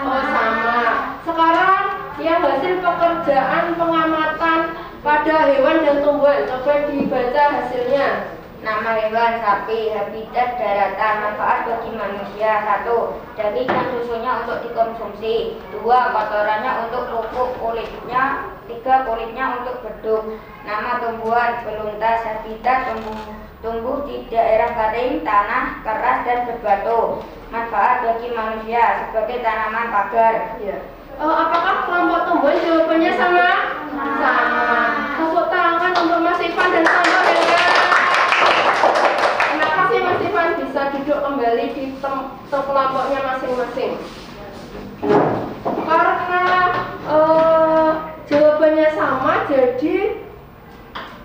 Oh, sama. Sekarang yang hasil pekerjaan pengamatan pada hewan dan tumbuhan, coba dibaca hasilnya. Nama hewan sapi, habitat daratan, manfaat bagi manusia. 1. Daging dan susunya untuk dikonsumsi. 2. Kotorannya untuk pupuk, kulitnya. 3. Kulitnya untuk bedug. Nama tumbuhan, beluntas. Habitat tumbuh di daerah kering, tanah, keras, dan berbatu. Manfaat bagi manusia sebagai tanaman pagar. Ya. Apakah kelompok tumbuhan jawabannya sama? Sama. Tepuk tangan untuk Mas Ivan dan kelompok Helga. Kenapa sih Mas Ivan bisa duduk kembali di kelompoknya masing-masing? Karena jawabannya sama, jadi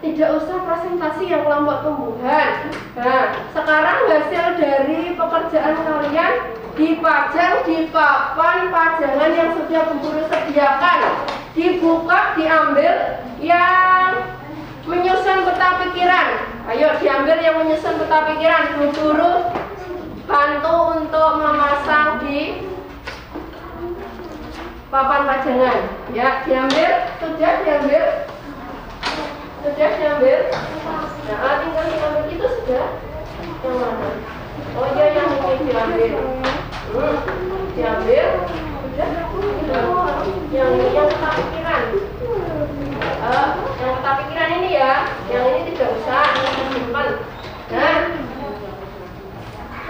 tidak usah presentasi yang kelompok tumbuhan. Nah, sekarang hasil dari pekerjaan kalian dipajang di papan pajangan yang sudah Bu Guru sediakan. Dibuka, diambil yang menyusun peta pikiran. Ayo diambil yang menyusun peta pikiran. Bu Guru bantu untuk memasang di papan pajangan. Ya, diambil. Sudah diambil. Sudah diambil. Nah, tinggal diambil itu sudah. Yang mana? Oh iya, yang ini diambil. Diambil. Sudah. Yang ini yang peta pikiran. Yang peta pikiran ini ya. Yang ini tidak usah disimpan. Nah,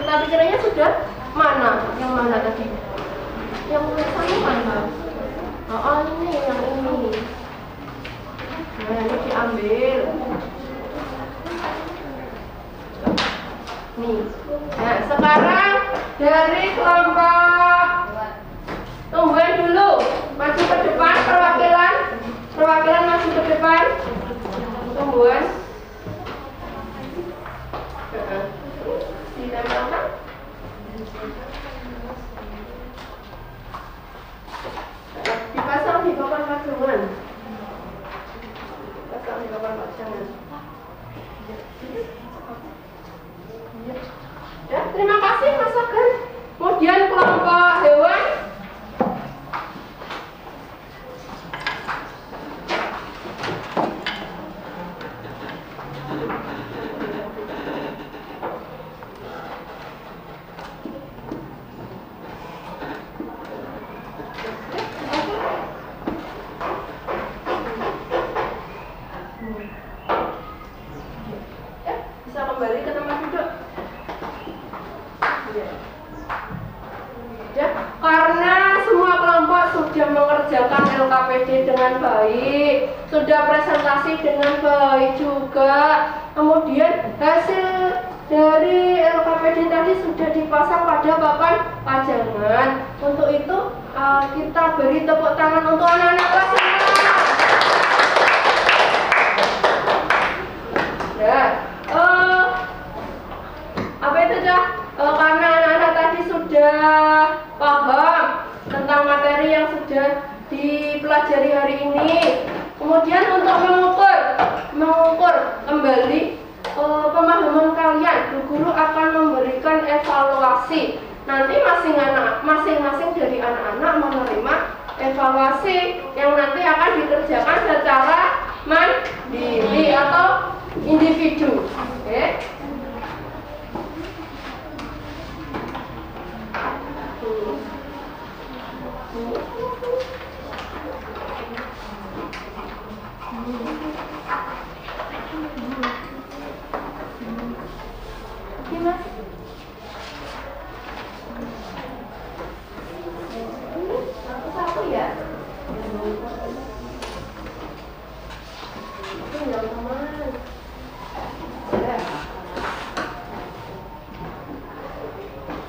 peta pikirannya sudah. Mana? Yang mana tadi? Yang tulisannya mana? Oh, ini yang ini. Nah, ini diambil. Nih. Nah, sekarang dari kelompok tumbuhan dulu. Maju ke depan, perwakilan. Perwakilan maju ke depan. Tumbuhan. Ditempelkan. Dipasang di papan pajangan. Pasang di papan pajangan. Ya, terima kasih Mas Agan. Kemudian kelompok hewan. Bisa kembali ke tempat duduk. Ya, karena semua kelompok sudah mengerjakan LKPD dengan baik, sudah presentasi dengan baik juga. Kemudian hasil dari LKPD tadi sudah dipasang pada papan pajangan. Untuk itu kita beri tepuk tangan untuk anak-anak kelas 9. dipelajari hari ini. Kemudian untuk mengukur kembali pemahaman kalian, Bu Guru akan memberikan evaluasi. Nanti masing-masing dari anak-anak menerima evaluasi yang nanti akan dikerjakan secara mandiri atau individu. Oke. Satu ya.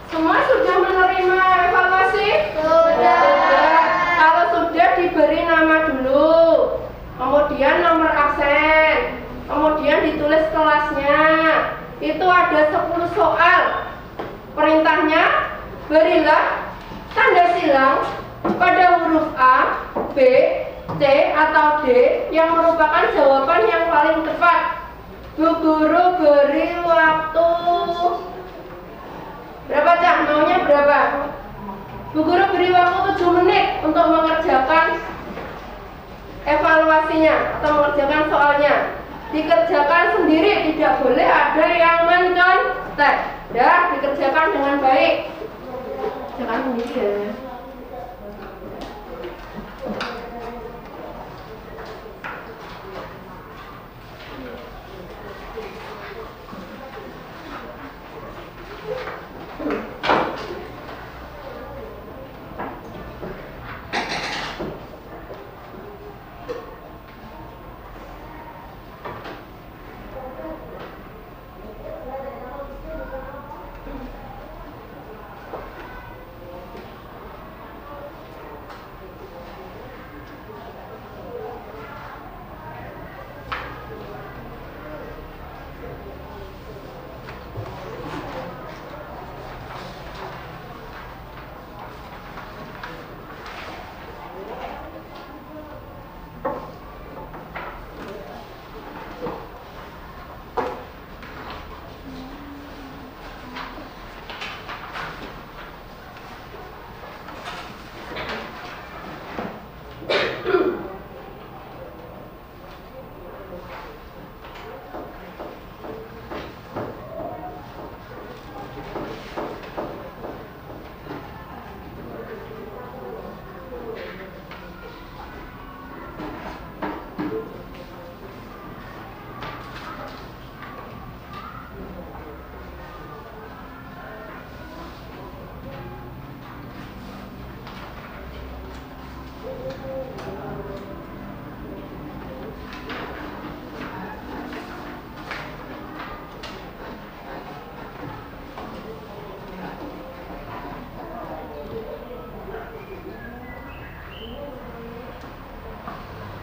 Semua sudah menerima evaluasi? Sudah. Kalau sudah, diberi nama dulu, kemudian nomor absen, kemudian ditulis kelasnya. Itu ada 10 soal. Perintahnya, berilah tanda silang pada huruf A, B, C, atau D yang merupakan jawaban yang paling tepat. Bu Guru beri waktu berapa, Cak? Maunya berapa? Bu Guru beri waktu 7 menit untuk mengerjakan evaluasinya atau mengerjakan soalnya. Dikerjakan sendiri, tidak boleh ada yang mencontek. Ya, dikerjakan dengan baik. Jangan sendiri ya.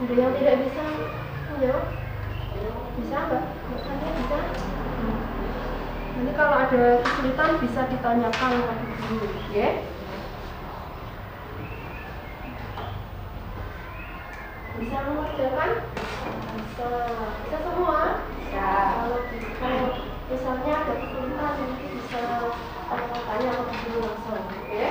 Ada yang tidak bisa menjawab? Bisa nggak? Bisa? Nanti kalau ada kesulitan bisa ditanyakan lagi dulu, ya? Bisa mengerjakan? Bisa. Bisa semua? Bisa. Kalau misalnya ada kesulitan nanti bisa tanya ke guru langsung, ya?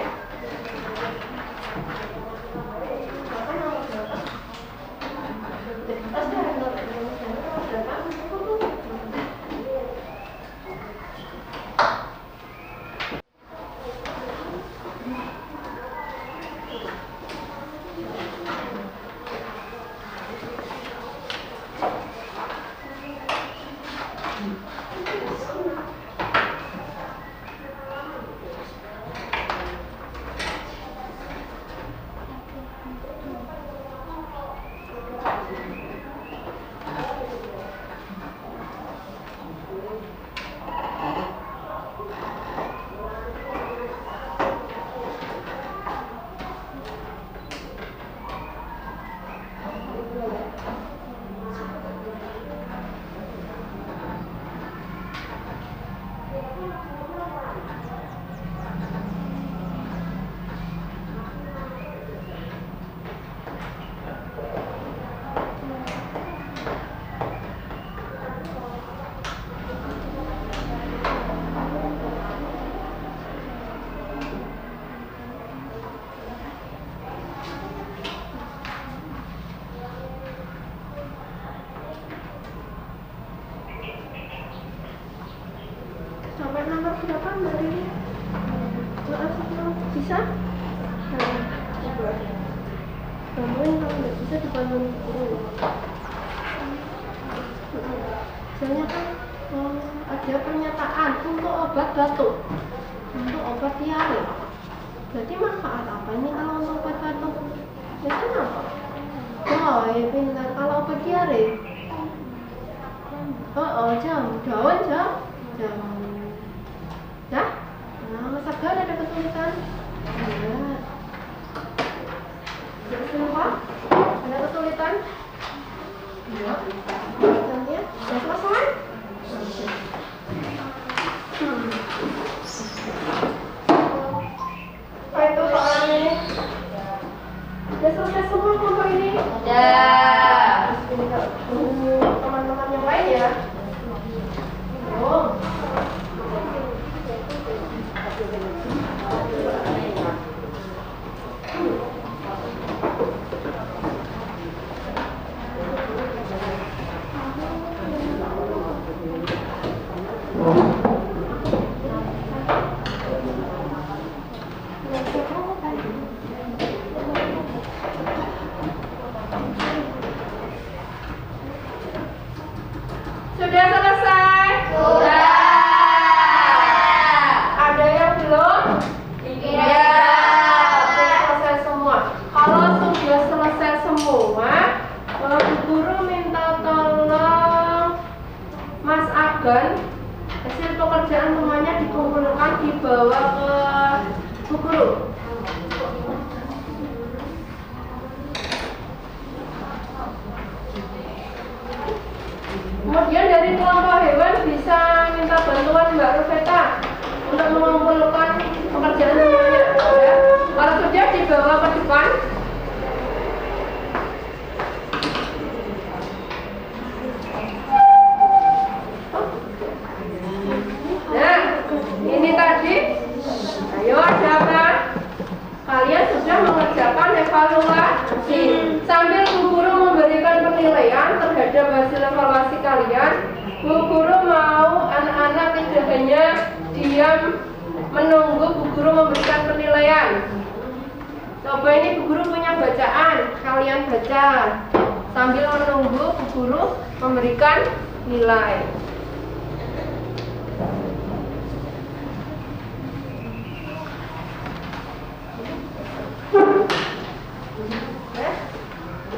berapa Mbak Riri? Maaf, bisa? Bantuin kalau nggak bisa dibantuin guru. Misalnya kan ada pernyataan untuk obat batuk, untuk obat diare. Berarti manfaat apa ini kalau untuk obat batuk? Ya kenapa? Oh, ya pintar. Kalau obat diare? Jam, daun, jam. Ya? Nah, sabar ada kesulitan. Ya. Kenapa? Ada kesulitan? Ya. Kesulitannya sudah selesai? Apa itu soalan ini? Sudah selesai semua kelompok ini? Ya. Teman-teman yang lain ya? Oh. Sudah selesai? Sudah. Ada yang belum? Iya. Sudah selesai semua. Kalau sudah selesai semua, Bu Guru minta tolong Mas Agan, hasil pekerjaan semuanya dikumpulkan dibawa ke Bu Guru. Kemudian dari kelompok hewan bisa minta bantuan Mbak Rosetta untuk mengumpulkan pekerjaan semuanya. Ya. Kalau sudah dibawa ke depan. Nah, ini tadi. Ayo, ada apa? Kalian sudah mengerjakan evaluasi. Sambil Bu Guru memberikan penilaian terhadap hasil evaluasi kalian, Bu Guru mau anak-anak tidak hanya diam menunggu Bu Guru memberikan penilaian. Coba ini Bu Guru punya bacaan, kalian baca sambil menunggu Bu Guru memberikan nilai.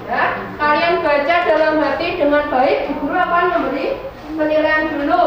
Ya, kalian baca dalam hati dengan baik, Bu Guru akan memberi penilaian dulu.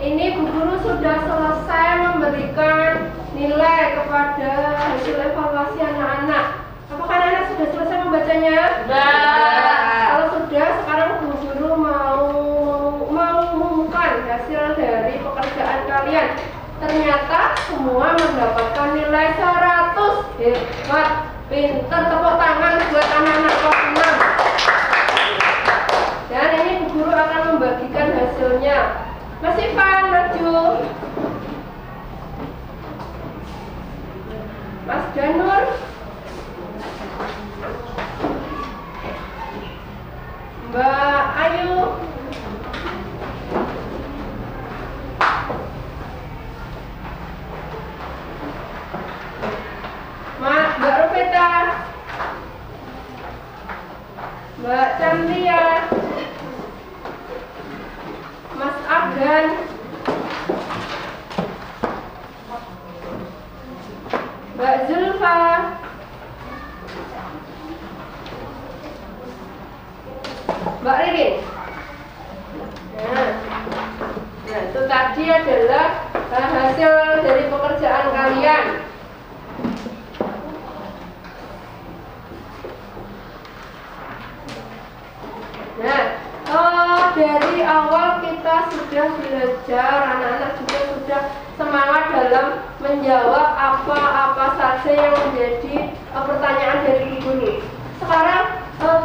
Ini Bu Guru sudah selesai memberikan nilai kepada hasil evaluasi anak-anak. Apakah anak-anak sudah selesai membacanya? Sudah. Kalau sudah, sekarang Bu Guru mau mengumumkan hasil dari pekerjaan kalian. Ternyata semua mendapatkan nilai 100. Hebat, pinter, tepuk tangan buat anak-anak kelas 6. Dan ini Bu Guru akan membagikan hasilnya. Mas Ivan, maju. Mas Janur. Mbak Ayu. Mbak Rupeta. Mbak Chandria. Mas Abdan. Mbak Zulfa. Mbak Ririn. Nah, itu tadi adalah hasil dari pekerjaan kalian. Nah, dari awal kita sudah belajar, anak-anak juga sudah semangat dalam menjawab apa-apa saja yang menjadi pertanyaan dari Bu Guru. Sekarang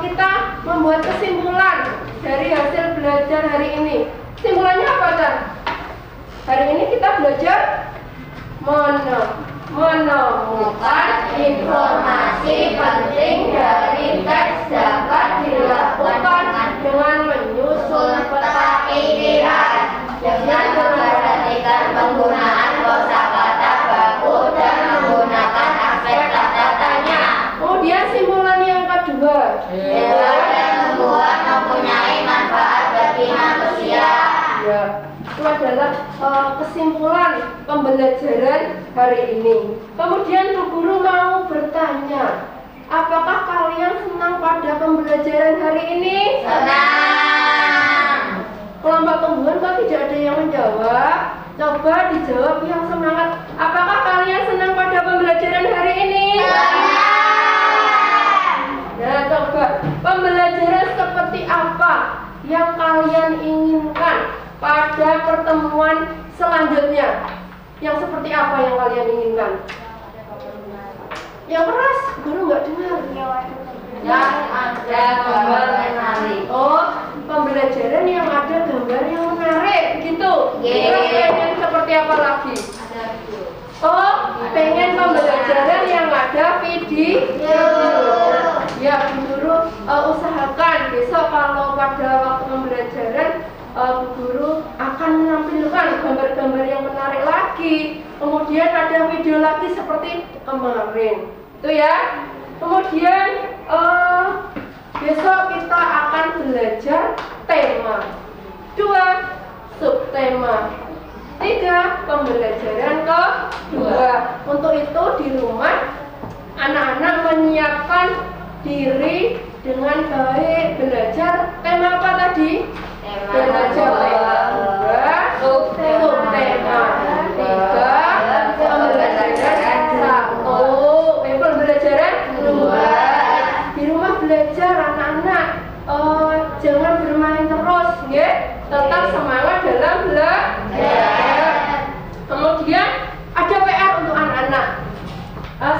kita membuat kesimpulan dari hasil belajar hari ini. Kesimpulannya apa, Chan? Hari ini kita belajar menemukan informasi penting dari teks dapat dilakukan dengan menyusun peta pikiran, dengan memperhatikan penggunaan kosakata baku dan menggunakan aspek kata tanya. Kemudian simpulan yang kedua, hewan dan tumbuhan mempunyai manfaat bagi manusia. Ya, itu adalah kesimpulan pembelajaran hari ini. Kemudian Bu Guru mau bertanya, apakah kalian senang pada pembelajaran hari ini? Senang. Kelompok tumbuhan kok tidak ada yang menjawab? Coba dijawab yang semangat. Apakah kalian senang pada pembelajaran hari ini? Senang. Nah, coba pembelajaran seperti apa yang kalian inginkan pada pertemuan selanjutnya? Yang seperti apa yang kalian inginkan? Yang keras, Guru nggak dengar. Yang ada gambar menarik. Oh, pembelajaran yang ada gambar yang menarik, gitu. Terus pengen seperti apa lagi? Oh, pengen pembelajaran yang ada video. Ya, Bu Guru usahakan besok kalau pada waktu pembelajaran Bu Guru akan menampilkan gambar-gambar yang menarik lagi. Kemudian ada video lagi seperti kemarin. Itu ya. Kemudian besok kita akan belajar tema. 2, subtema. 3, pembelajaran kedua. Untuk itu di rumah anak-anak menyiapkan diri dengan baik. Belajar tema apa tadi? Belajar tema 2, subtema 3, pembelajaran 1, pembelajaran 2. Di rumah belajar anak-anak jangan bermain terus, ya. Tetap semangat dalam belajar. Kemudian ada PR untuk anak-anak.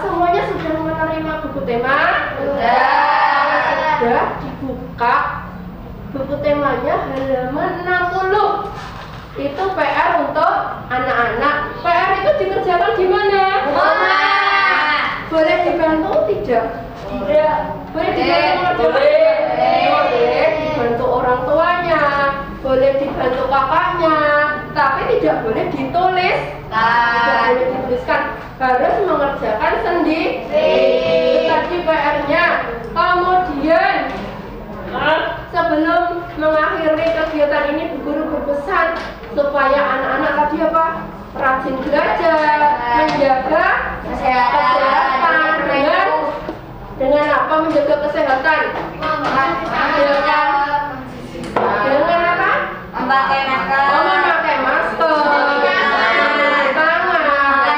Semuanya sudah menerima buku tema? Sudah dibuka. Buku temanya halaman 60. Itu PR untuk anak-anak. PR itu dikerjakan di mana? Boleh dibantu tidak? Tidak. Boleh dibantu boleh dibantu orang tuanya, boleh dibantu kakaknya, tapi tidak boleh ditulis. Tidak boleh dituliskan, harus mengerjakan sendiri. Tadi PR-nya. supaya anak-anak tadi apa? Rajin belajar, menjaga kesehatan dengan apa? Menjaga kesehatan dengan apa? Memakai masker. Memakai masker, mencuci tangan,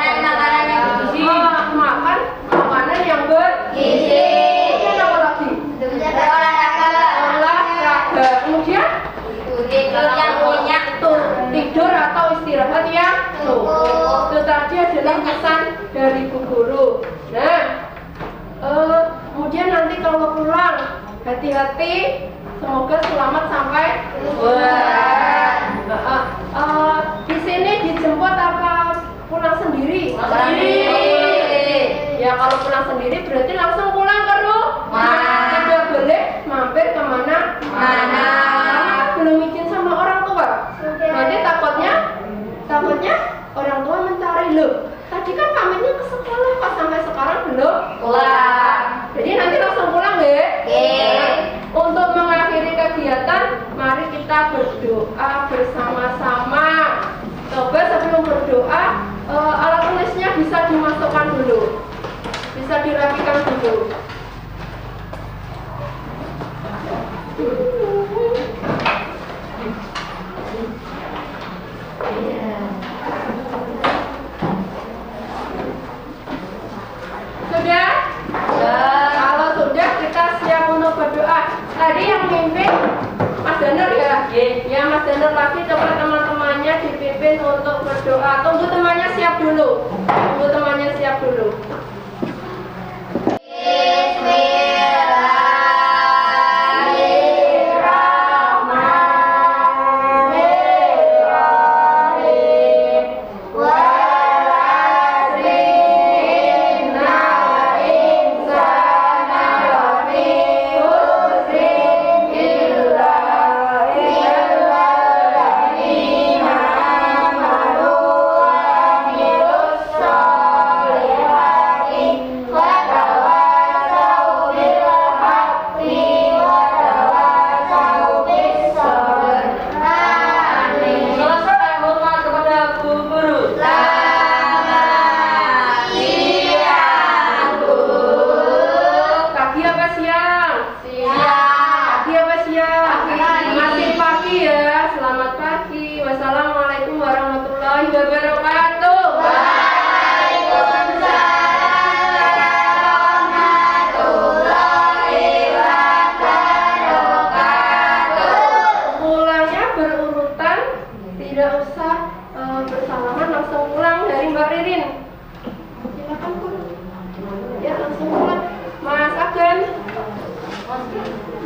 Makanan yang bergizi. makan makanan yang bergizi. Kemudian apa lagi? Olahraga. Kemudian Tidur yang nyenyak. tidur atau istirahat yang cukup. Itu tadi adalah pesan dari Bu Guru. Nah, kemudian nanti kalau pulang hati-hati, semoga selamat sampai tujuan. Di sini dijemput apa pulang sendiri? Ya kalau pulang sendiri berarti langsung pulang ke rumah. Tidak boleh mampir kemana-mana. Karena belum izin sama orang tua. Nanti takutnya orang tua mencari loh. Tadi kan pamitnya ke sekolah, kok sampai sekarang belum pulang. Jadi nanti langsung pulang ya. Untuk mengakhiri kegiatan, mari kita berdoa bersama-sama. Coba sebelum berdoa, alat tulisnya bisa dimasukkan dulu, bisa dirapikan dulu. Sudah? Kalau sudah, kita siap untuk berdoa. Tadi yang mimpin Mas Daner ya? Ya Mas Daner lagi, coba teman-temannya dipimpin untuk berdoa. Tunggu temannya siap dulu. Selesai hormat kepada Bu Guru. Pagi apa siang? Pagi apa siang? Masih pagi ya. Selamat pagi. Wassalamualaikum warahmatullahi wabarakatuh. Pulangnya berurutan, tidak usah bersalaman, langsung pulang dari Mbak Ririn. Silakan Bu. Ya langsung pulang. Mas Agen,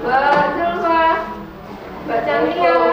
Mbak Zulfa, Mbak Cantika.